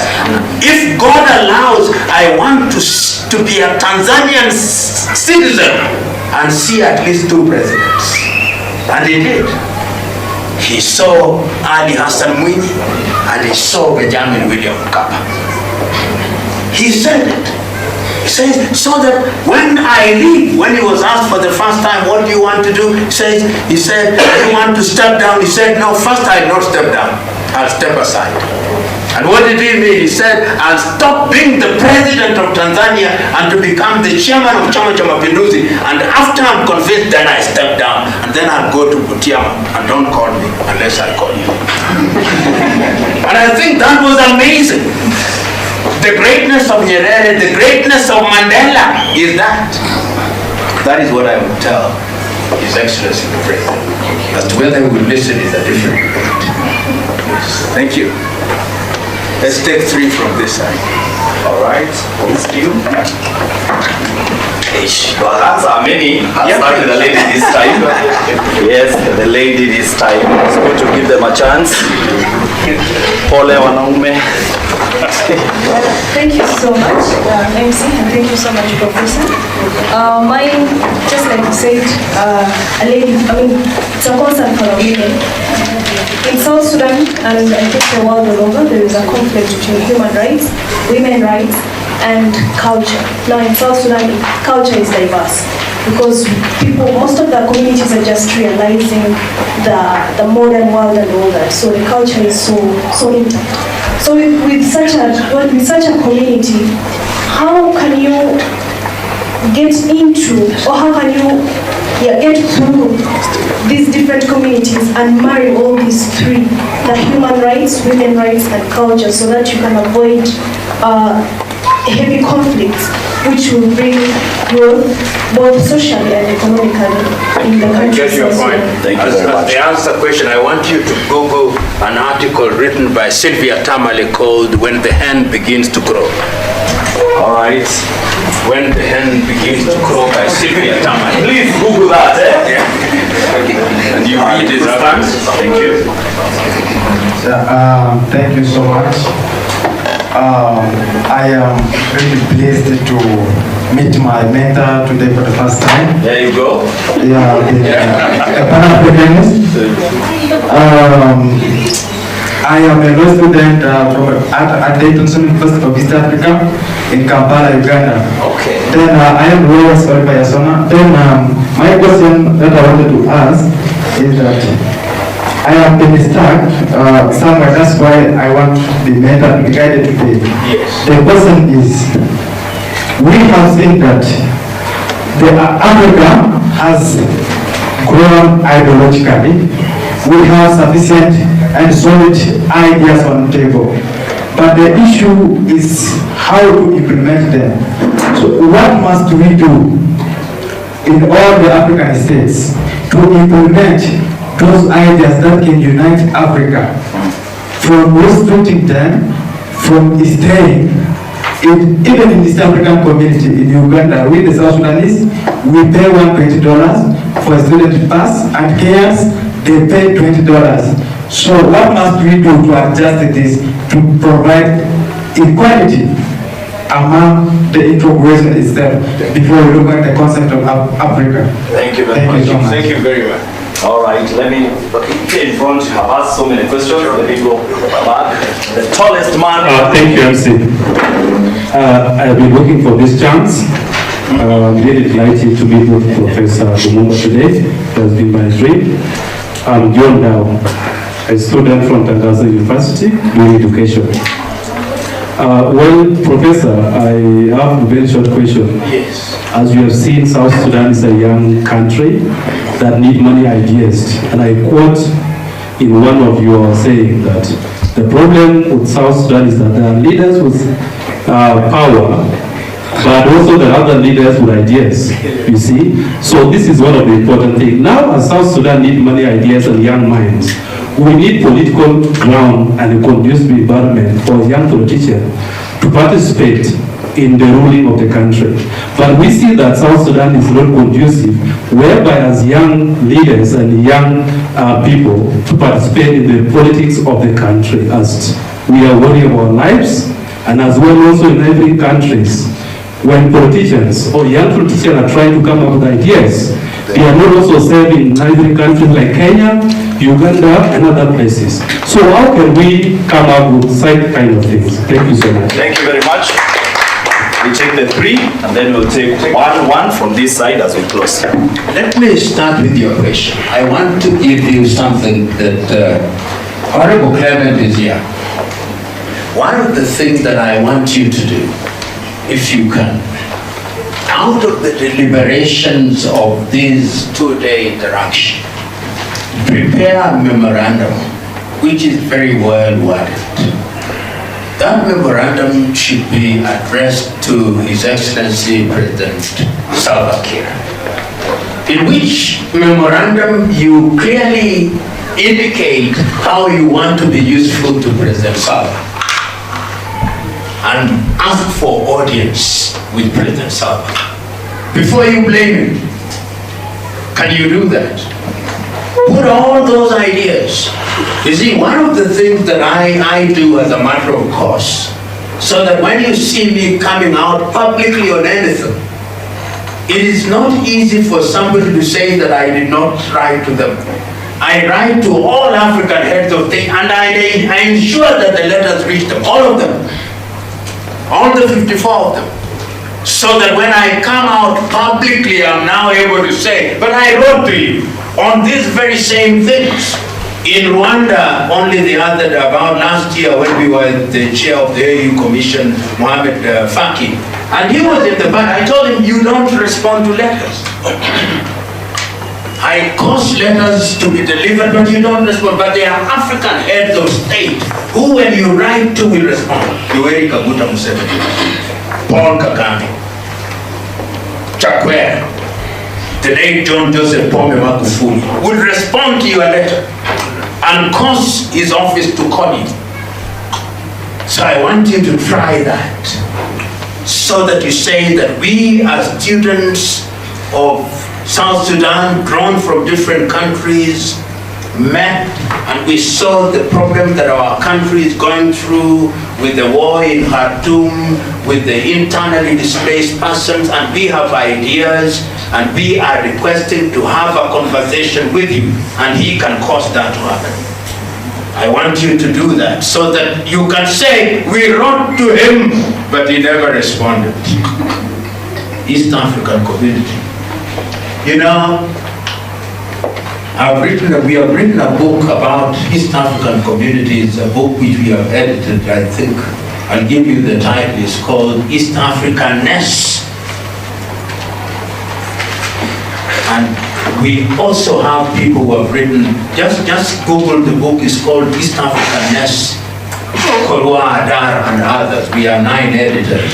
if God allows, I want to be a Tanzanian citizen and see at least 2 presidents. And he did. He saw Ali Hassan Mwinyi and he saw Benjamin William Mkapa. He said it. He says, so that when I leave, when he was asked for the first time, what do you want to do? He said, you want to step down? He said, no, first I'll not step down. I'll step aside. And what did he mean? He said, I'll stop being the president of Tanzania and to become the chairman of Chama cha Mapinduzi. And after I'm convinced, then I step down. And then I'll go to Butiama. And don't call me unless I call you. And I think that was amazing. The greatness of Nyerere, the greatness of Mandela is that. That is what I would tell His Excellency the President. As to whether he would listen is a different debate. Thank you. Let's take 3 from this side. All right. It's you. Well, hands are many. I'll start with the lady this time. Yes, the lady this time. It's going to give them a chance. Pole wanaume. Thank you so much, MC, and thank you so much, Professor. Mine, just like you said, a lady, it's a concern for women. In South Sudan, and I think the world all over, there is a conflict between human rights, women's rights, and culture. Now in South Sudan, culture is diverse because most of the communities are just realizing the modern world and all that. So the culture is so intact. So with such a community, how can you get into, or how can you get through these different communities and marry all these 3, the human rights, women's rights, and culture, so that you can avoid heavy conflicts, which will bring growth both socially and economically in the country. I get your point. Thank you very much. To answer the question, I want you to Google an article written by Sylvia Tamale called When the Hen Begins to Crow. All right. When the Hen Begins to Crow by Sylvia Tamale. Please Google that. And you read it. Thank you. Thank you so much. I am really pleased to meet my mentor today for the first time. There you go. Yeah, a Pan-Africanist. I am a law student at Dayton University of East Africa in Kampala, Uganda. Okay. Then I am lawyer by Yasona. Then my question that I wanted to ask is that I have been stuck somewhere. That's why I want the mentor to be guided today. Yes. The question is, we have seen that Africa has grown ideologically. We have sufficient and solid ideas on the table. But the issue is how to implement them. So what must we do in all the African states to implement those ideas that can unite Africa, from restricting them, from staying, even in the East African community in Uganda, with the South Sudanese, we pay $120 for a student pass, and Kenyans, they pay $20. So what must we do to adjust this, to provide equality among the integration itself, before we look at the concept of Africa? Thank you very much. So much. Thank you very much. All right, let me get in front. I've asked so many questions. Let me go back. The tallest man. Thank you, MC. I've been looking for this chance. I'm really delighted to meet with Professor Lumumba today. It has been my dream. I'm John Dow, a student from Tangaza University doing education. Well, Professor, I have a very short question. Yes. As you have seen, South Sudan is a young country that need many ideas. And I quote in one of your saying that The problem with South Sudan is that there are leaders with power, but also there are other leaders with ideas, you see. So this is one of the important things. Now, as South Sudan need many ideas and young minds, we need political ground and a conducive environment for young politicians to participate in the ruling of the country. But we see that South Sudan is not conducive, whereby as young leaders and young people to participate in the politics of the country, as we are worrying about lives, and as well also in every countries, when politicians or young politicians are trying to come up with ideas, they are not also serving in neighboring countries like Kenya, Uganda, and other places. So how can we come up with such kind of things? Thank you so much. Thank you very much. We take the three, and then we'll take one from this side as we close. Let me start with your question. I want to give you something that Honorable Clement is here. One of the things that I want you to do, if you can, out of the deliberations of this two-day interaction, prepare a memorandum which is very well worded. That memorandum should be addressed to His Excellency President Salva Kiir, in which memorandum you clearly indicate how you want to be useful to President Salva and ask for audience with President Salva before you blame him. Can you do that? Put all those ideas. You see, one of the things that I do as a matter of course, so that when you see me coming out publicly on anything, it is not easy for somebody to say that I did not write to them. I write to all African heads of state, and I ensure that the letters reach them, all of them, all the 54 of them, so that when I come out publicly, I'm now able to say, but I wrote to you on these very same things. In Rwanda, only about last year when we were the chair of the AU Commission, Mohamed Faki, and he was in the back, I told him, you don't respond to letters. I cause letters to be delivered, but you don't respond. But they are African heads of state who, when you write to, will respond. Yoweri Kaguta Museveni, Paul Kagame, Chakwera, the late John Joseph Pombe Magufuli, will respond to your letter and cause his office to call you. So I want you to try that, so that you say that we as students of South Sudan, drawn from different countries, met and we saw the problem that our country is going through with the war in Khartoum, with the internally displaced persons, and we have ideas, and we are requesting to have a conversation with you, and he can cause that to happen. I want you to do that, so that you can say, we wrote to him, but he never responded. East African community. You know, we have written a book about East African communities, a book which we have edited, I think. I'll give you the title. It's called East Africanist. And we also have people who have written, just Google the book, it's called East Africanist, Korwa, Adar, and others. We are 9 editors.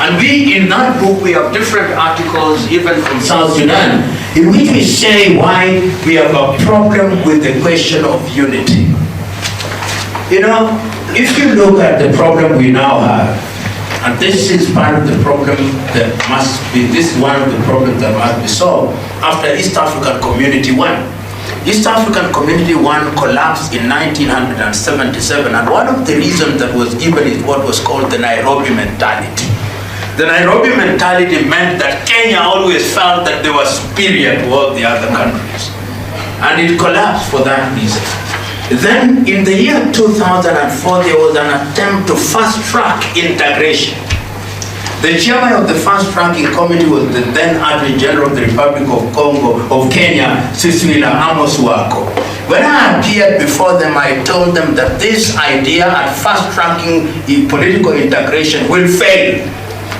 And in that book, we have different articles, even from South Sudan, in which we say why we have a problem with the question of unity. You know, if you look at the problem we now have, and this is part of the problem that must be, this is one of the problems that must be solved after East African Community 1. East African Community 1 collapsed in 1977, and one of the reasons that was given is what was called the Nairobi mentality. The Nairobi mentality meant that Kenya always felt that they were superior to all the other countries, and it collapsed for that reason. Then in the year 2004, there was an attempt to fast-track integration. The chairman of the fast-tracking committee was the then Attorney General of the Republic of Kenya, Cecilia Amos Wako. When I appeared before them, I told them that this idea at fast-tracking political integration will fail,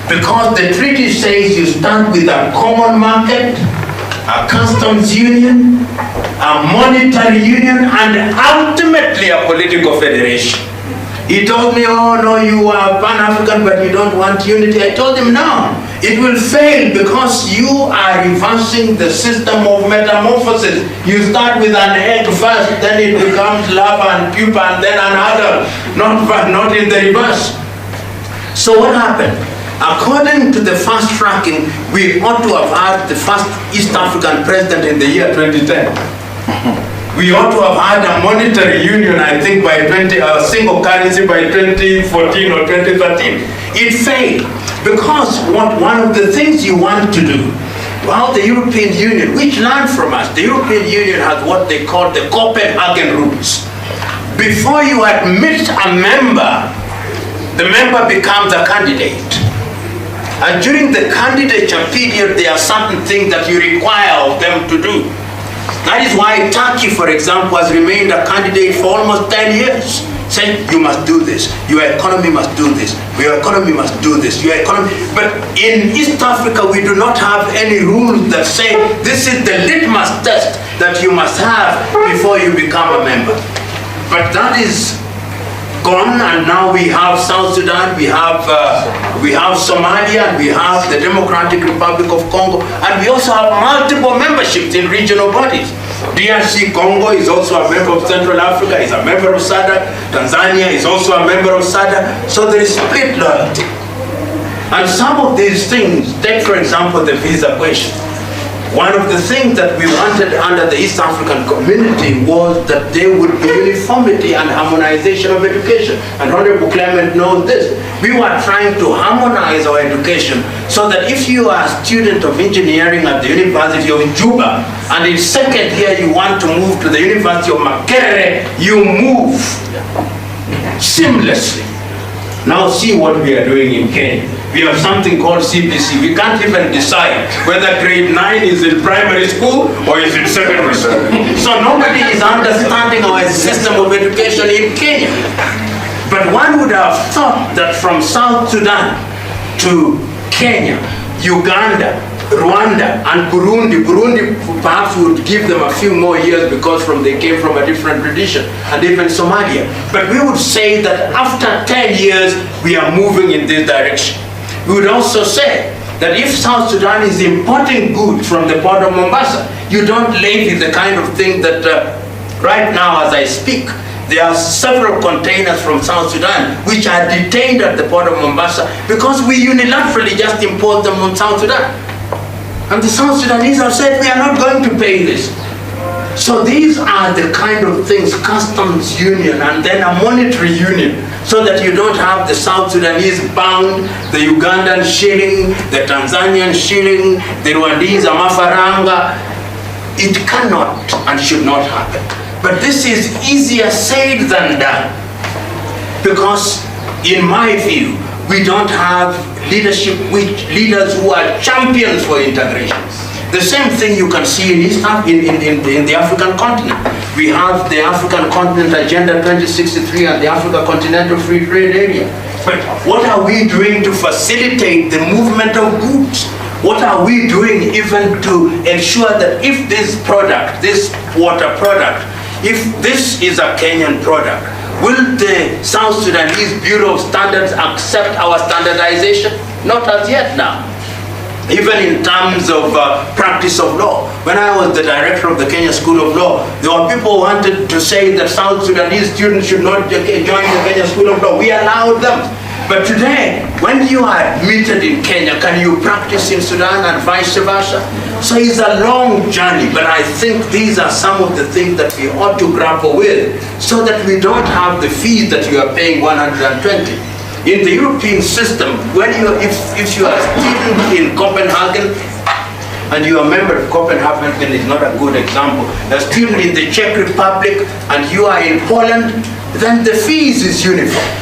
because the treaty says you start with a common market, a customs union, a monetary union, and ultimately a political federation. He told me, oh no, you are Pan-African, but you don't want unity. I told him, no, it will fail because you are reversing the system of metamorphosis. You start with an egg first, then it becomes larva and pupa, and then another, not in the reverse. So what happened? According to the fast tracking, we ought to have had the first East African president in the year 2010. We ought to have had a monetary union, I think, by single currency by 2014 or 2013. It failed because one of the things you want to do, well, the European Union, which learned from us, the European Union has what they call the Copenhagen rules. Before you admit a member, the member becomes a candidate. And during the candidature period, there are certain things that you require of them to do. That is why Turkey, for example, has remained a candidate for almost 10 years. Saying, you must do this, your economy must do this, your economy must do this, your economy. But in East Africa, we do not have any rules that say, this is the litmus test that you must have before you become a member. But that is gone, and now we have South Sudan, we have Somalia, and we have the Democratic Republic of Congo, and we also have multiple memberships in regional bodies. DRC Congo is also a member of Central Africa, is a member of SADC, Tanzania is also a member of SADC, so there is split loyalty. And some of these things, take for example the visa question. One of the things that we wanted under the East African community was that there would be uniformity and harmonization of education. And Honorable Clement knows this. We were trying to harmonize our education so that if you are a student of engineering at the University of Juba, and in second year you want to move to the University of Makerere, you move seamlessly. Now see what we are doing in Kenya. We have something called CBC. We can't even decide whether grade 9 is in primary school or is in secondary school. So nobody is understanding our system of education in Kenya. But one would have thought that from South Sudan to Kenya, Uganda, Rwanda, and Burundi perhaps would give them a few more years because they came from a different tradition, and even Somalia. But we would say that after 10 years, we are moving in this direction. We would also say that if South Sudan is importing goods from the port of Mombasa, you don't levy the kind of thing that right now as I speak, there are several containers from South Sudan which are detained at the port of Mombasa because we unilaterally just import them from South Sudan. And the South Sudanese have said, we are not going to pay this. So these are the kind of things, customs union and then a monetary union, so that you don't have the South Sudanese pound, the Ugandan shilling, the Tanzanian shilling, the Rwandese amafaranga. It cannot and should not happen. But this is easier said than done. Because in my view, we don't have leadership, leaders who are champions for integration. The same thing you can see in the African continent. We have the African Continent Agenda 2063 and the Africa Continental Free Trade Area. But what are we doing to facilitate the movement of goods? What are we doing even to ensure that if this product, this water product, if this is a Kenyan product, will the South Sudanese Bureau of Standards accept our standardization? Not as yet now. Even in terms of practice of law. When I was the director of the Kenya School of Law, there were people who wanted to say that South Sudanese students should not join the Kenya School of Law. We allowed them. But today, when you are admitted in Kenya, can you practice in Sudan and vice versa? So it's a long journey, but I think these are some of the things that we ought to grapple with so that we don't have the fees that you are paying 120. In the European system, if you are a student in Copenhagen, and you are a member of Copenhagen is not a good example, a student in the Czech Republic, and you are in Poland, then the fees is uniform.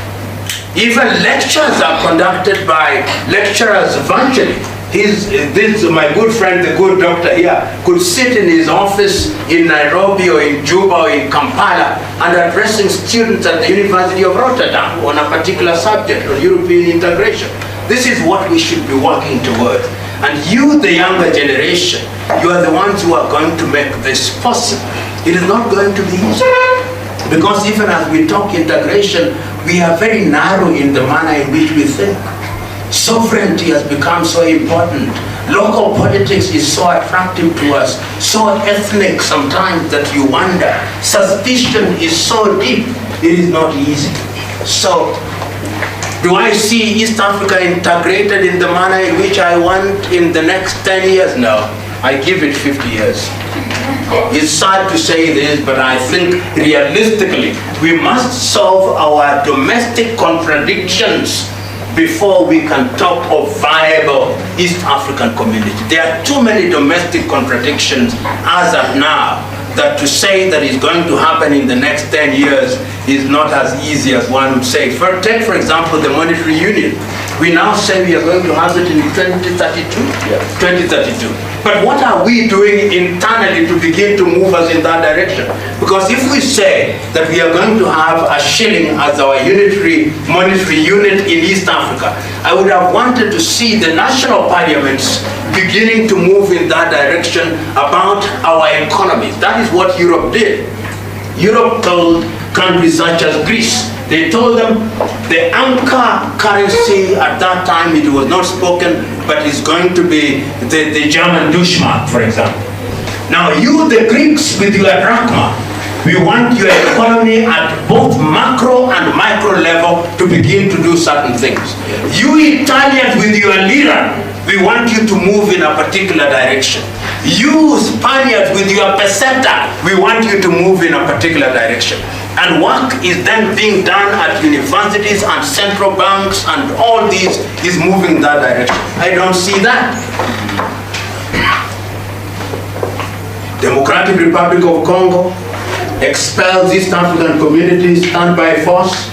Even lectures are conducted by lecturers virtually. My good friend, the good doctor here, could sit in his office in Nairobi or in Juba or in Kampala and addressing students at the University of Rotterdam on a particular subject on European integration. This is what we should be working towards. And you, the younger generation, you are the ones who are going to make this possible. It is not going to be easy. Because even as we talk integration, we are very narrow in the manner in which we think. Sovereignty has become so important. Local politics is so attractive to us, so ethnic sometimes that you wonder. Suspicion is so deep, it is not easy. So, do I see East Africa integrated in the manner in which I want in the next 10 years? No, I give it 50 years. It's sad to say this, but I think realistically, we must solve our domestic contradictions before we can talk of viable East African community. There are too many domestic contradictions as of now that to say that it's going to happen in the next 10 years is not as easy as one would say. Take, for example, the monetary union. We now say we are going to have it in 2032. Yeah. 2032. But what are we doing internally to begin to move us in that direction? Because if we say that we are going to have a shilling as our unitary monetary unit in East Africa, I would have wanted to see the national parliaments beginning to move in that direction about our economies. That is what Europe did. Europe told countries such as Greece, they told them the anchor currency at that time, it was not spoken, but it's going to be the German Deutschmark, for example. Now you, the Greeks, with your drachma, we want your economy at both macro and micro level to begin to do certain things. You Italians with your lira, we want you to move in a particular direction. You Spaniards with your peseta, we want you to move in a particular direction. And work is then being done at universities and central banks, and all these is moving in that direction. I don't see that. Democratic Republic of Congo expels East African communities, stand by force.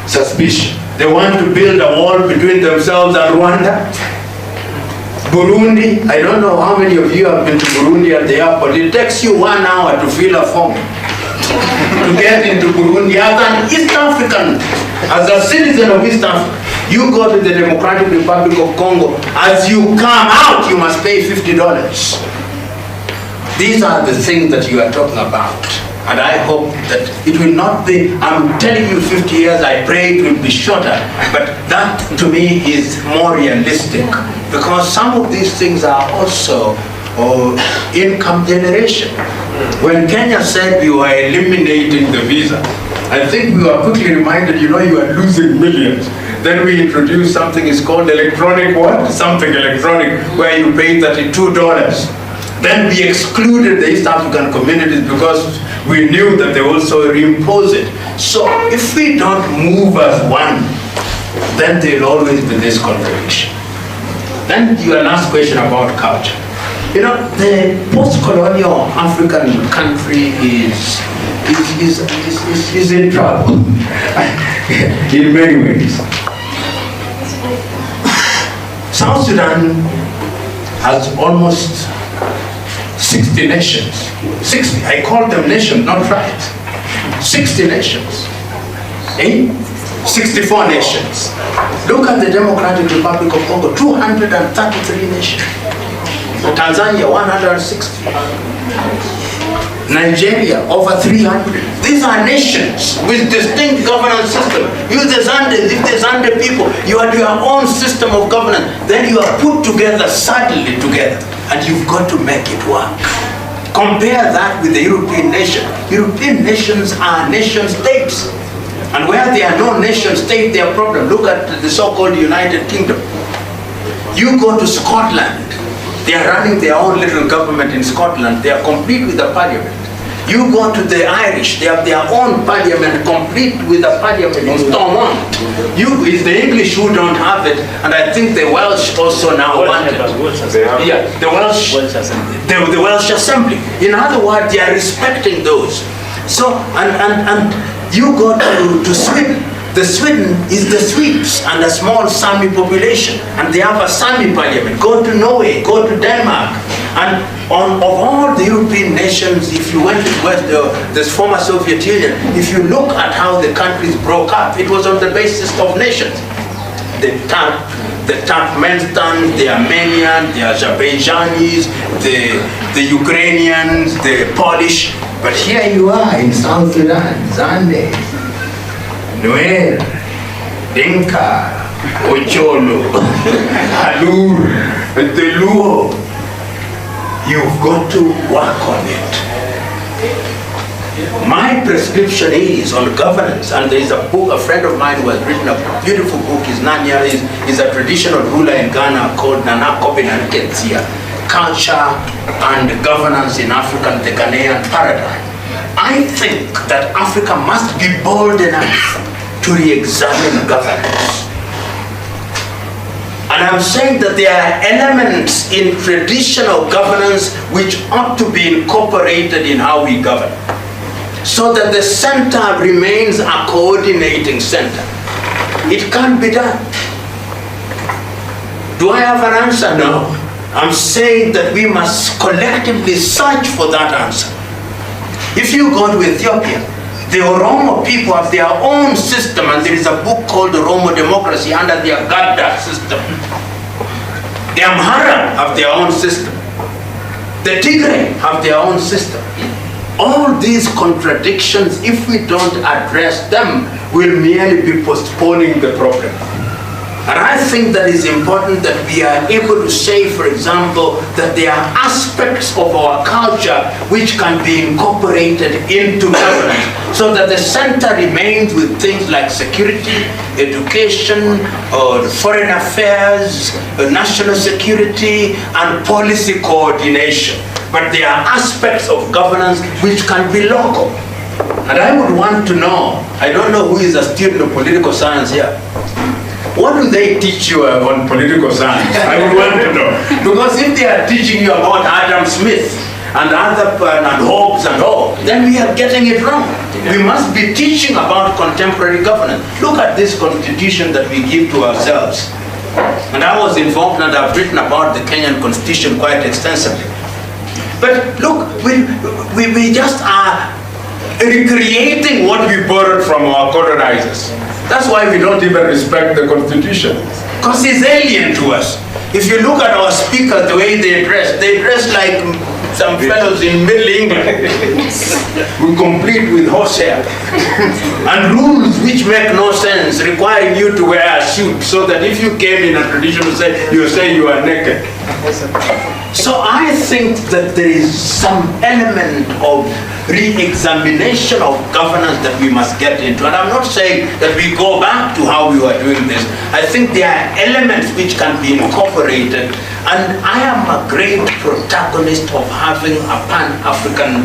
Suspicion. They want to build a wall between themselves and Rwanda. Burundi, I don't know how many of you have been to Burundi at the airport. It takes you 1 hour to fill a form to get into Burundi. As an East African, as a citizen of East Africa, you go to the Democratic Republic of Congo, as you come out, you must pay $50. These are the things that you are talking about. And I hope that it will not be, I'm telling you 50 years, I pray it will be shorter, but that to me is more realistic, because some of these things are also income generation. When Kenya said we were eliminating the visa, I think we were quickly reminded, you know, you are losing millions. Then we introduced something is called electronic what? Something electronic, where you pay $32. Then we excluded the East African communities because we knew that they also reimpose it. So if we don't move as one, then there will always be this contradiction. Then your last question about culture. You know, the post-colonial African country is in trouble in many ways. South Sudan has almost 60 nations. 60, I call them nations, not tribes. 60 nations. 64 nations. Look at the Democratic Republic of Congo, 233 nations. Tanzania, 160. Nigeria, over 300. These are nations with distinct governance system. You the Zandes, if the Zande people, you have your own system of governance. Then you are put together, suddenly together, and you've got to make it work. Compare that with the European nation. European nations are nation states. And where there are no nation state, they are problem. Look at the so-called United Kingdom. You go to Scotland, they are running their own little government in Scotland. They are complete with the parliament. You go to the Irish, they have their own parliament, complete with the parliament in Stormont. It's the English who don't have it, and I think the Welsh also now want it. Yeah, the Welsh Assembly. In other words, they are respecting those. So, and you go to Sweden. The Sweden is the Swedes and a small Sami population, and they have a Sami parliament. Go to Norway, go to Denmark, and of all the European nations, if you went to the former Soviet Union, if you look at how the countries broke up, it was on the basis of nations. The Turkmenistans, the Armenians, the Azerbaijanis, the Ukrainians, the Polish. But here you are in South Sudan, Zande, Nuer, Dinka, Ocholo, Halur, Teluo. You've got to work on it. My prescription is on governance, and there is a book, a friend of mine who has written a beautiful book, his Nanya is a traditional ruler in Ghana called Nana Kobinan Ketsia, Culture and Governance in Africa, the Ghanaian Paradigm. I think that Africa must be bold enough to re-examine governance. And I'm saying that there are elements in traditional governance which ought to be incorporated in how we govern, so that the center remains a coordinating center. It can't be done. Do I have an answer? No. I'm saying that we must collectively search for that answer. If you go to Ethiopia, the Oromo people have their own system, and there is a book called Oromo Democracy under their Gadda system. The Amhara have their own system. The Tigray have their own system. All these contradictions, if we don't address them, will merely be postponing the problem. And I think that it's important that we are able to say, for example, that there are aspects of our culture which can be incorporated into governance, so that the center remains with things like security, education, foreign affairs, national security, and policy coordination. But there are aspects of governance which can be local. And I would want to know, I don't know who is a student of political science here. What do they teach you on political science? I would want to know. Because if they are teaching you about Adam Smith and Hobbes and all, then we are getting it wrong. We must be teaching about contemporary governance. Look at this constitution that we give to ourselves. And I was involved, and I've written about the Kenyan constitution quite extensively. But look, we just are recreating what we borrowed from our colonizers. That's why we don't even respect the Constitution, because it's alien to us. If you look at our speakers, the way they dress like some fellows in Middle England. We complete with horsehair. And rules which make no sense, requiring you to wear a suit, so that if you came in a traditional set, you say you are naked. So I think that there is some element of re-examination of governance that we must get into. And I'm not saying that we go back to how we were doing this. I think there are elements which can be incorporated. And I am a great protagonist of having a Pan-African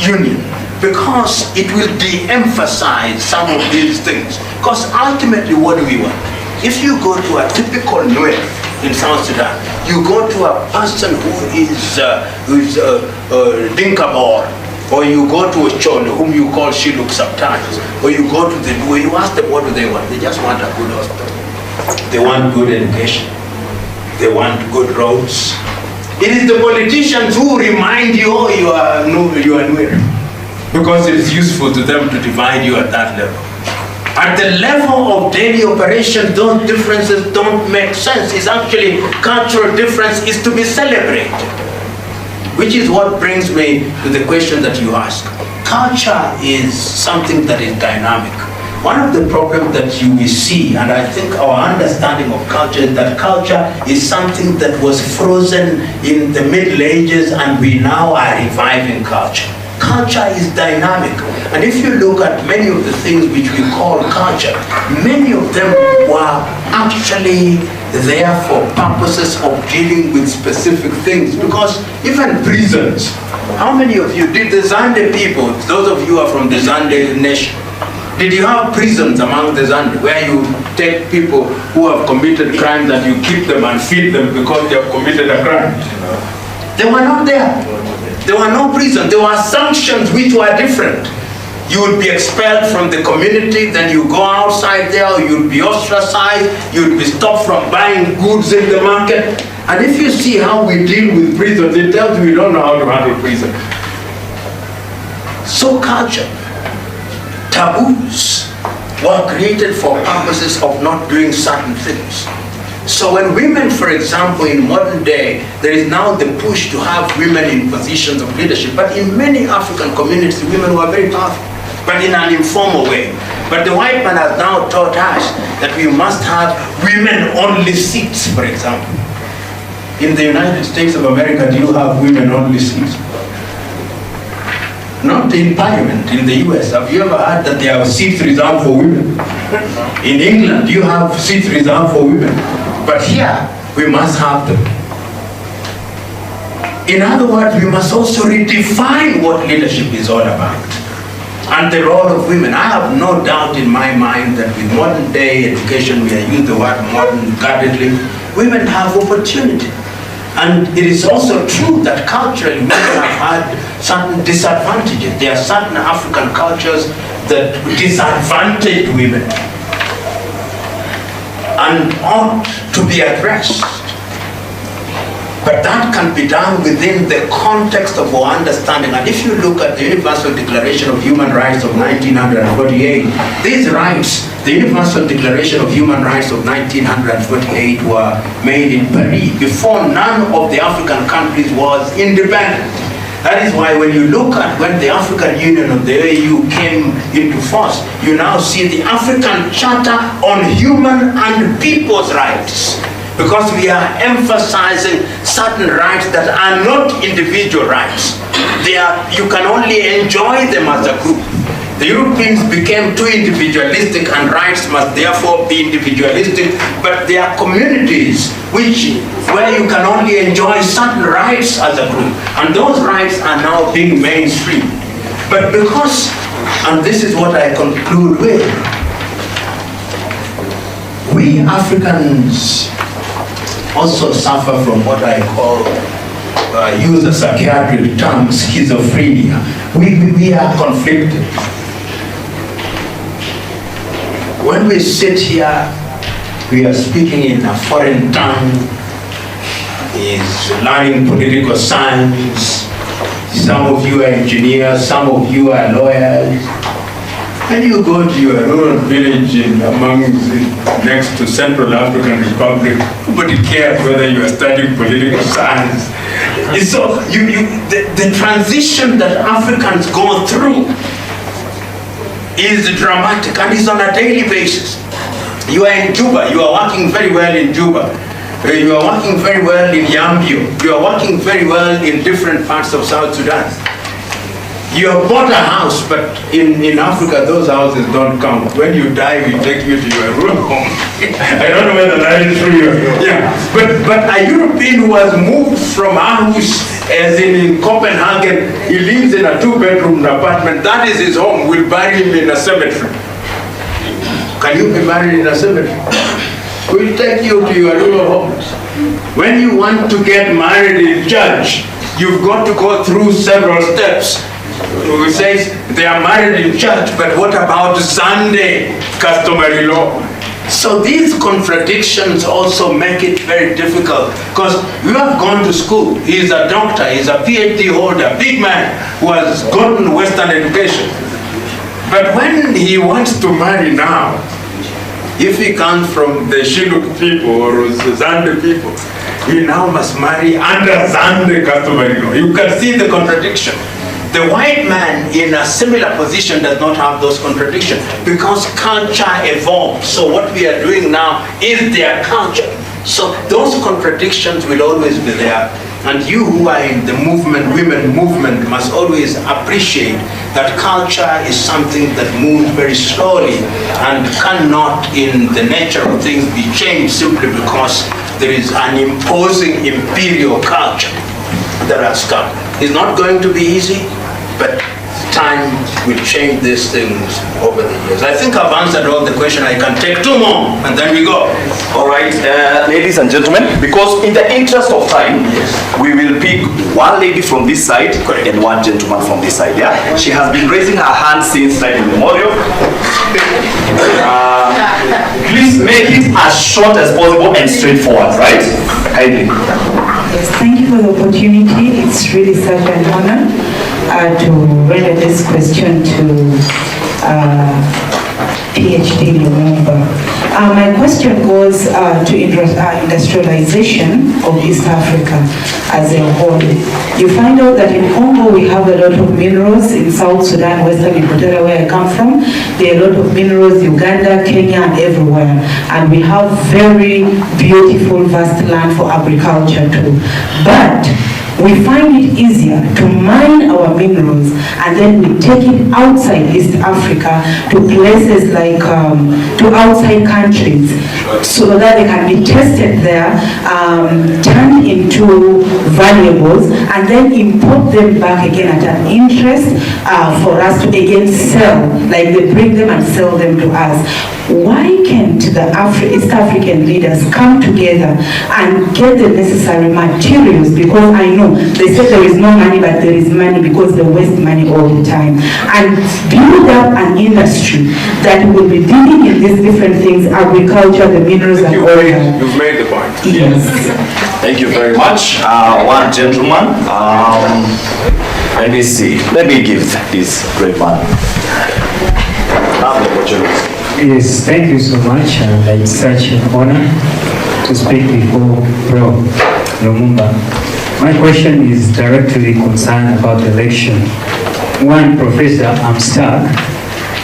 Union, because it will de-emphasize some of these things. Because ultimately, what do we want? If you go to a typical Nuer in South Sudan, you go to a person who is Dinka Bor, or you go to a Cholo, whom you call Shiluk sometimes, or you go to the Due, you ask them what do they want. They just want a good hospital. They want good education. They want good roads. It is the politicians who remind you, oh, you are Nuer, because it is useful to them to divide you at that level. At the level of daily operation, those differences don't make sense. It's actually cultural difference is to be celebrated. Which is what brings me to the question that you ask. Culture is something that is dynamic. One of the problems that you will see, and I think our understanding of culture, is that culture is something that was frozen in the Middle Ages, and we now are reviving culture. Culture is dynamic. And if you look at many of the things which we call culture, many of them were actually there for purposes of dealing with specific things. Because even prisons, how many of you did the Zande people, those of you who are from the Zande nation, did you have prisons among the Zande where you take people who have committed crimes and you keep them and feed them because they have committed a crime? They were not there. There were no prisons. There were sanctions which were different. You would be expelled from the community, then you go outside there, you'd be ostracized, you'd be stopped from buying goods in the market. And if you see how we deal with prisons, it tells you we don't know how to handle prison. So culture, taboos were created for purposes of not doing certain things. So when women, for example, in modern day, there is now the push to have women in positions of leadership. But in many African communities, women were very powerful, but in an informal way. But the white man has now taught us that we must have women-only seats, for example. In the United States of America, do you have women-only seats? Not in Parliament, in the US. Have you ever heard that there are seats reserved for women? In England, do you have seats reserved for women? But here, we must have them. In other words, we must also redefine what leadership is all about and the role of women. I have no doubt in my mind that with modern day education, we are using the word modern guardedly, women have opportunity. And it is also true that culturally women have had certain disadvantages. There are certain African cultures that disadvantage women and ought to be addressed. But that can be done within the context of our understanding. And if you look at the Universal Declaration of Human Rights of 1948, these rights, the Universal Declaration of Human Rights of 1948 were made in Paris before none of the African countries was independent. That is why when you look at when the African Union of the AU came into force, you now see the African Charter on Human and People's Rights. Because we are emphasizing certain rights that are not individual rights. You can only enjoy them as a group. The Europeans became too individualistic and rights must therefore be individualistic, but there are communities where you can only enjoy certain rights as a group, and those rights are now being mainstream. But because, and this is what I conclude with, we Africans also suffer from what I call, use a psychiatric term, schizophrenia. We are conflicted. When we sit here, we are speaking in a foreign tongue, is learning political science. Some of you are engineers, some of you are lawyers. When you go to your rural village next to Central African Republic, nobody cares whether you are studying political science. So the transition that Africans go through is dramatic and is on a daily basis. You are in Juba, you are working very well in Juba. You are working very well in Yambio. You are working very well in different parts of South Sudan. You have bought a house, but in Africa, those houses don't count. When you die, we take you to your room home. I don't know whether that is true. Yeah. But a European who has moved from Aarhus, as in Copenhagen, he lives in a 2-bedroom apartment. That is his home. We'll bury him in a cemetery. Can you be buried in a cemetery? We'll take you to your rural homes. When you want to get married in church, you've got to go through several steps. Who says they are married in church, but what about Sunday customary law? So these contradictions also make it very difficult, because you have gone to school. He's a doctor, he's a PhD holder, big man who has gotten Western education. But when he wants to marry now, if he comes from the Shilluk people or the Zande people, he now must marry under Zande customary law. You can see the contradiction. The white man in a similar position does not have those contradictions because culture evolves. So what we are doing now is their culture. So those contradictions will always be there. And you who are in the movement, women movement, must always appreciate that culture is something that moves very slowly and cannot, in the nature of things, be changed simply because there is an imposing imperial culture that has come. It's not going to be easy, but time will change these things over the years. I think I've answered all the questions. I can take 2 more, and then we go. All right, ladies and gentlemen, because in the interest of time, we will pick one lady from this side and one gentleman from this side. Yeah, she has been raising her hand since time immemorial. Please make it as short as possible and straightforward, right? Kindly. Yes, thank you for the opportunity. It's really such an honor to render this question to PhD Lumumba. My question goes to industrialization of East Africa as a whole. You find out that in Congo we have a lot of minerals, in South Sudan, Western Equatoria where I come from, there are a lot of minerals, Uganda, Kenya, and everywhere. And we have very beautiful, vast land for agriculture too. But we find it easier to mine our minerals and then we take it outside East Africa to places like, to outside countries so that they can be tested there, turned into valuables and then import them back again at an interest for us to again sell, like they bring them and sell them to us. Why can't the East African leaders come together and get the necessary materials? Because I know they say there is no money, but there is money because they waste money all the time. And build up an industry that will be dealing in these different things, agriculture, the minerals and oil. You've made the point. Yes. Thank you very much. One gentleman. Let me see. Let me give this great man the opportunity. Yes, thank you so much, and it's such an honor to speak before PLO Lumumba. My question is directly concerned about the election. One, Professor, I'm stuck.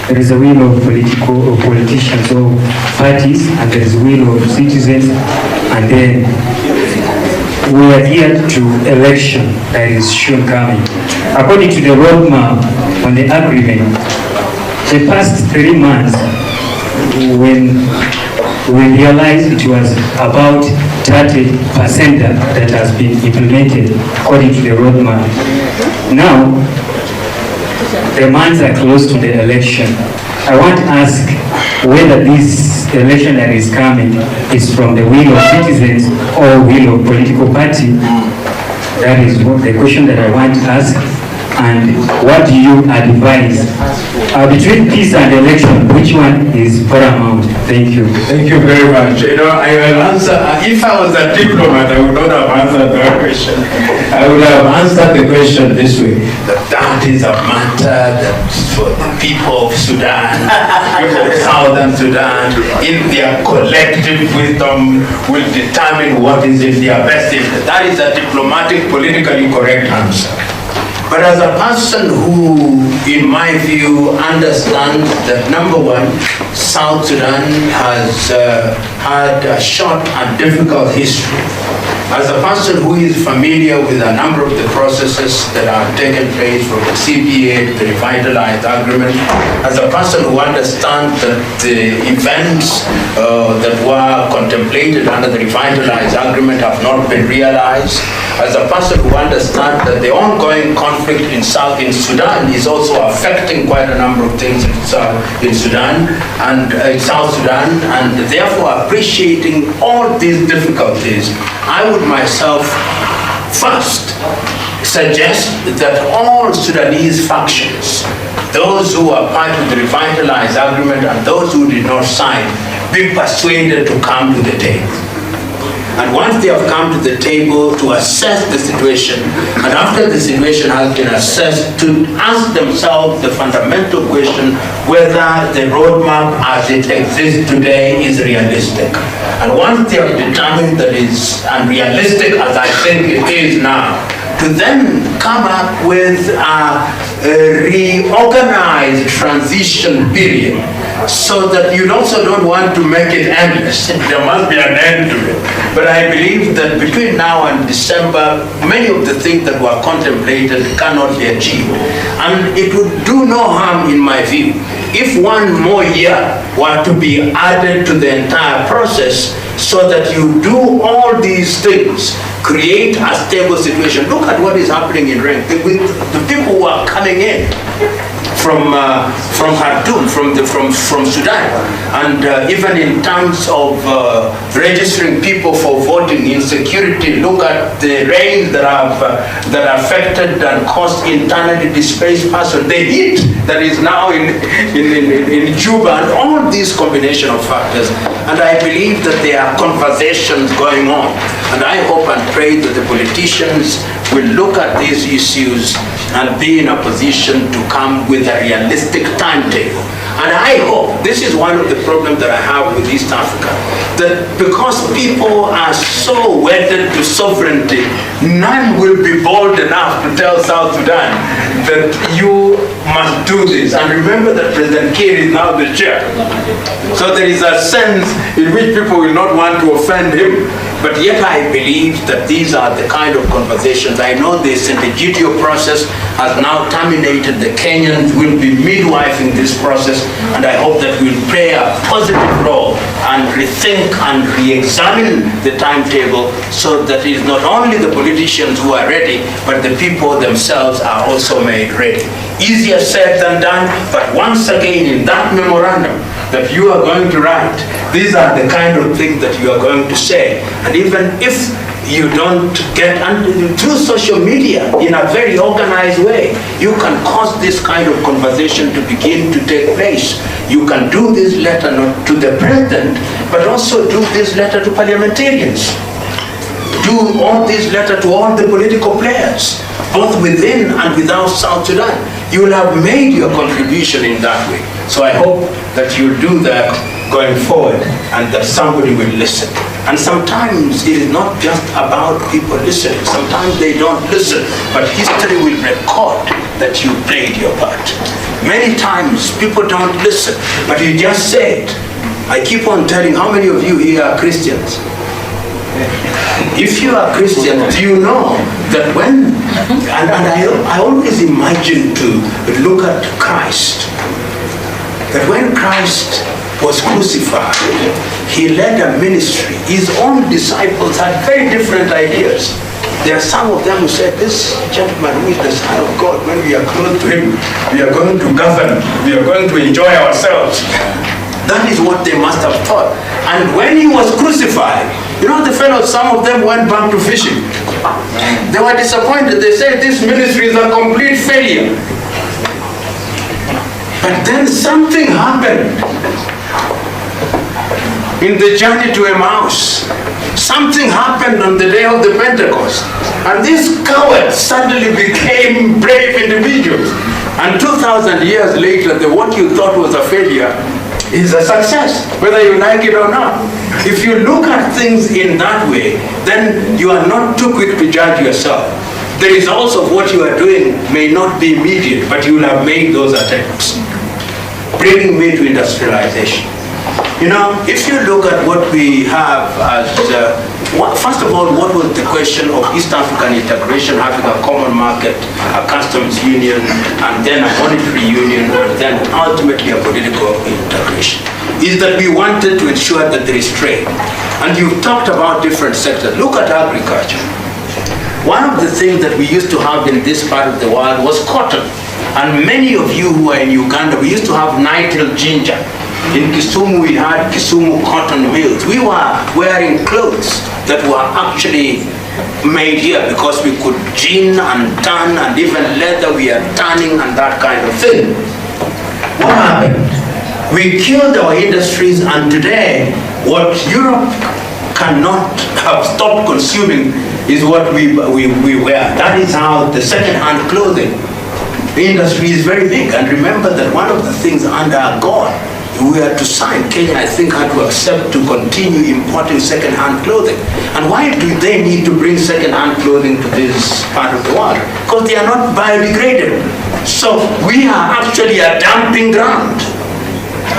There is a will of politicians or parties, and there is a will of citizens, and then we are here to election that is soon coming. According to the roadmap on the agreement, the past 3 months, when we realized it was about 30% that has been implemented according to the roadmap. Now, the months are close to the election. I want to ask whether this election that is coming is from the will of citizens or will of political party. That is the question that I want to ask. And what do you advise? Between peace and election, which one is paramount? Thank you. Thank you very much. You know, I will answer, if I was a diplomat, I would not have answered that question. I would have answered the question this way, that is a matter that for the people of Sudan, people of Southern Sudan, in their collective wisdom, will determine what is in their best interest. That is a diplomatic, politically correct answer. But as a person who, in my view, understands that number one, South Sudan has had a short and difficult history. As a person who is familiar with a number of the processes that have taken place from the CPA to the revitalized agreement, as a person who understands that the events that were contemplated under the revitalized agreement have not been realized, as a person who understands that the ongoing conflict in South Sudan is also affecting quite a number of things in South Sudan, and therefore appreciating all these difficulties, I would myself first suggest that all Sudanese factions, those who are part of the revitalized agreement and those who did not sign, be persuaded to come to the table. And once they have come to the table to assess the situation, and after the situation has been assessed, to ask themselves the fundamental question whether the roadmap as it exists today is realistic. And once they have determined that it's unrealistic, as I think it is now, to then come up with a reorganized transition period, so that you also don't want to make it endless. There must be an end to it. But I believe that between now and December, many of the things that were contemplated cannot be achieved. And it would do no harm, in my view, if one more year were to be added to the entire process, so that you do all these things, create a stable situation. Look at what is happening in Rennes with the people who are coming in from Khartoum, from Sudan, and even in terms of registering people for voting, insecurity. Look at the rain that affected and caused internally displaced persons. The heat that is now in Juba, and all these combination of factors. And I believe that there are conversations going on, and I hope and pray that the politicians will look at these issues and be in a position to come with a realistic timetable. And I hope this is one of the problems that I have with East Africa, that because people are so wedded to sovereignty, none will be bold enough to tell South Sudan that you must do this. And remember that President Kiir is now the chair. So there is a sense in which people will not want to offend him, but yet I believe that these are the kind of conversations. I know this in the GTO process has now terminated. The Kenyans will be midwifing this process, and I hope that we'll play a positive role and rethink and re-examine the timetable so that it's not only the politicians who are ready, but the people themselves are also made ready. Easier said than done, but once again in that memorandum that you are going to write, these are the kind of things that you are going to say. And even if you don't get through social media in a very organized way, you can cause this kind of conversation to begin to take place. You can do this letter not to the president, but also do this letter to parliamentarians. Do all this letter to all the political players, both within and without South Sudan. You will have made your contribution in that way. So I hope that you do that going forward and that somebody will listen. And sometimes it is not just about people listening. Sometimes they don't listen, but history will record that you played your part. Many times people don't listen, but you just say it. I keep on telling, how many of you here are Christians? If you are Christian, do you know that when, and I always imagine to look at Christ, that when Christ was crucified, he led a ministry. His own disciples had very different ideas. There are some of them who said, this gentleman who is the Son of God, when we are close to him, we are going to govern, we are going to enjoy ourselves. That is what they must have thought. And when he was crucified, you know, the fellows, some of them went back to fishing. They were disappointed. They said this ministry is a complete failure. But then something happened in the journey to Emmaus. Something happened on the day of the Pentecost. And these cowards suddenly became brave individuals. And 2,000 years later, what you thought was a failure is a success, whether you like it or not. If you look at things in that way, then you are not too quick to judge yourself. The results of what you are doing may not be immediate, but you will have made those attempts. Bringing me to industrialization. You know, if you look at what we have as, first of all, what was the question of East African integration, having a common market, a customs union, and then a monetary union, and then ultimately a political integration, is that we wanted to ensure that there is trade. And you've talked about different sectors. Look at agriculture. One of the things that we used to have in this part of the world was cotton. And many of you who are in Uganda, we used to have Nitel ginger. In Kisumu, we had Kisumu cotton mills. We were wearing clothes that were actually made here because we could gin and tan, and even leather we are tanning and that kind of thing. What happened? We killed our industries, and today, what Europe cannot have stopped consuming is what we wear. That is how the second-hand clothing industry is very big. And remember that one of the things under God, we had to sign, Kenya, I think, had to accept to continue importing second-hand clothing. And why do they need to bring second-hand clothing to this part of the world? Because they are not biodegradable. So we are actually a dumping ground.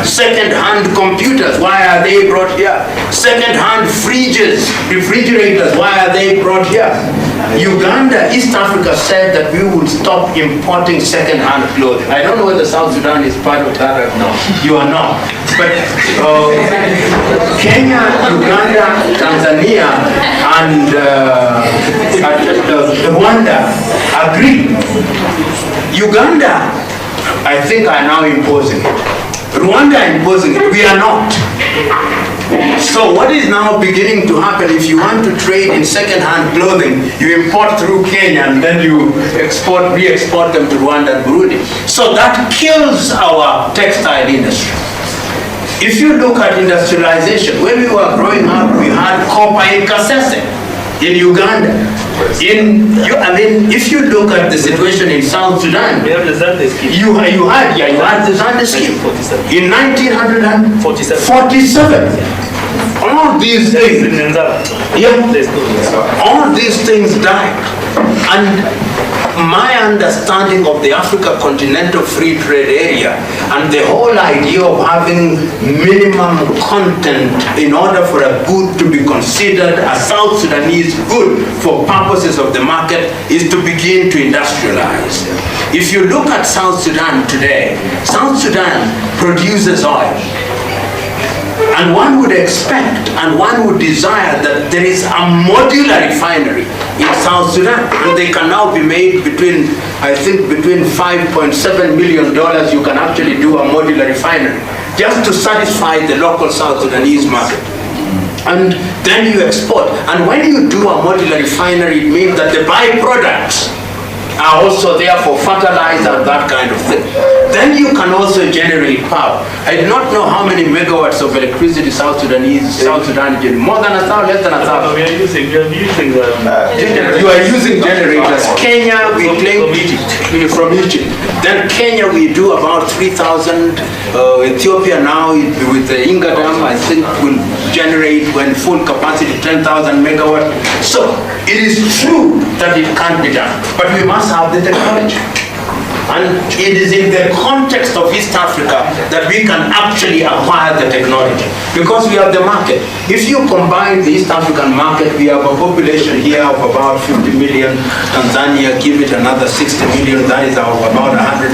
Second-hand computers, why are they brought here? Second-hand fridges, refrigerators, why are they brought here? Uganda, East Africa said that we will stop importing second-hand clothing. I don't know whether South Sudan is part of that or not. You are not. But Kenya, Uganda, Tanzania, and Rwanda agree. Uganda, I think, are now imposing it. Rwanda imposing it. We are not. So what is now beginning to happen, if you want to trade in second-hand clothing, you import through Kenya and then you re-export them to Rwanda and Burundi. So that kills our textile industry. If you look at industrialization, when we were growing up, we had copper in Kasese in Uganda. If you look at the situation in South Sudan, you had the Zande scheme in 1947. All these things, all these things died, and my understanding of the Africa Continental Free Trade Area and the whole idea of having minimum content in order for a good to be considered a South Sudanese good for purposes of the market is to begin to industrialize. If you look at South Sudan today, South Sudan produces oil. And one would expect and one would desire that there is a modular refinery in South Sudan, and they can now be made between $5.7 million. You can actually do a modular refinery just to satisfy the local South Sudanese market. And then you export. And when you do a modular refinery, it means that the byproducts are also there for fertilizer and that kind of thing. Then you can also generate power. I do not know how many megawatts of electricity South Sudan generates. More than 1,000, less than 1,000. We are using you are using generators. Kenya, we claim from Egypt. Then Kenya, we do about 3,000. Ethiopia now, with the Inga Dam, I think will generate when full capacity 10,000 megawatts. So it is true that it can't be done, but we must have the technology. And it is in the context of East Africa that we can actually acquire the technology, because we have the market. If you combine the East African market, we have a population here of about 50 million. Tanzania, give it another 60 million, that is about 110.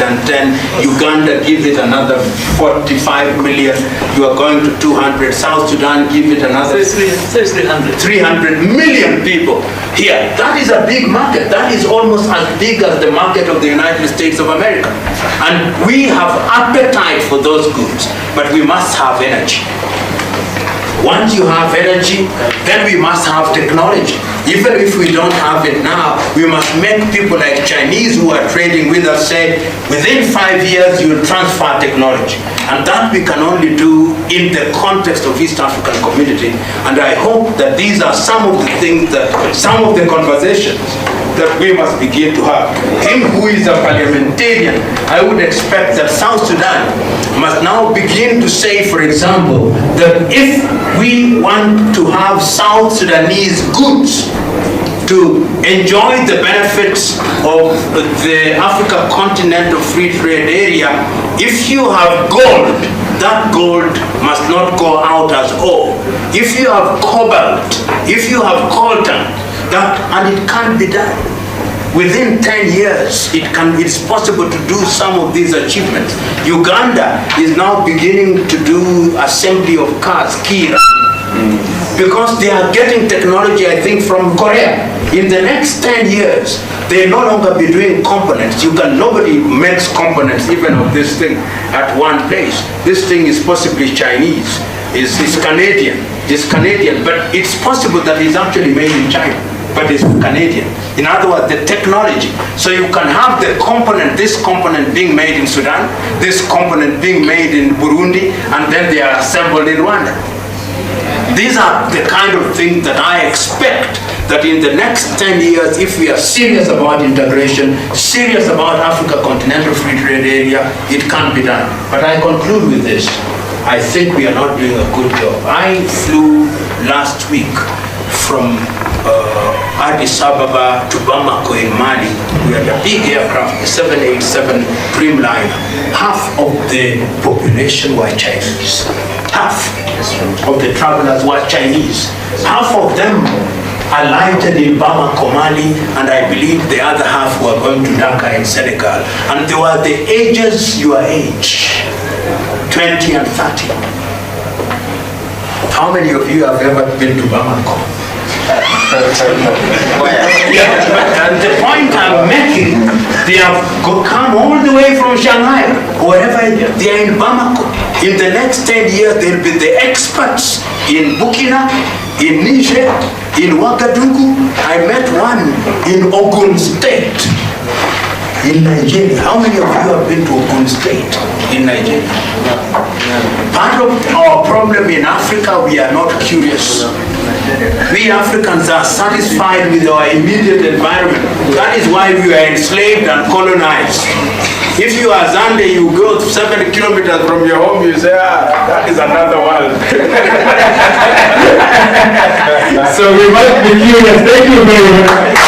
Uganda, give it another 45 million. You are going to 200. South Sudan, give it another 300 million people here. That is a big market. That is almost as big as the market of the United States of America. And we have appetite for those goods, but we must have energy. Once you have energy, then we must have technology. Even if we don't have it now, we must make people like Chinese who are trading with us say, within 5 years you will transfer technology. And that we can only do in the context of East African community. And I hope that these are some of the things that, some of the conversations that we must begin to have. Him who is a parliamentarian, I would expect that South Sudan must now begin to say, for example, that if we want to have South Sudanese goods to enjoy the benefits of the Africa Continental Free Trade Area, if you have gold, that gold must not go out as ore. If you have cobalt, if you have coltan, and it can't be done. Within 10 years, it's possible to do some of these achievements. Uganda is now beginning to do assembly of cars, Kira, because they are getting technology, I think, from Korea. In the next 10 years, they'll no longer be doing components. Nobody makes components even of this thing at one place. This thing is possibly Chinese, it's Canadian, but it's possible that it's actually made in China, but it's Canadian. In other words, the technology. So you can have the component, this component being made in Sudan, this component being made in Burundi, and then they are assembled in Rwanda. These are the kind of things that I expect that in the next 10 years, if we are serious about integration, serious about Africa Continental Free Trade Area, it can be done. But I conclude with this. I think we are not doing a good job. I flew last week from Addis Ababa to Bamako in Mali. We had a big aircraft, the 787 Dreamliner. Half of the population were Chinese. Half of the travelers were Chinese. Half of them alighted in Bamako, Mali, and I believe the other half were going to Dakar in Senegal. And they were the ages, your age, 20 and 30. How many of you have ever been to Bamako? And the point I'm making, they have come all the way from Shanghai, wherever they are in Bamako. In the next 10 years, they'll be the experts in Burkina, in Niger, in Ouagadougou. I met one in Ogun State, in Nigeria. How many of you have been to Ogun State in Nigeria? Part of our problem in Africa, we are not curious. We Africans are satisfied with our immediate environment. That is why we are enslaved and colonized. If you are Zande, you go 7 kilometers from your home, you say, that is another world. So we must be curious. Thank you very much.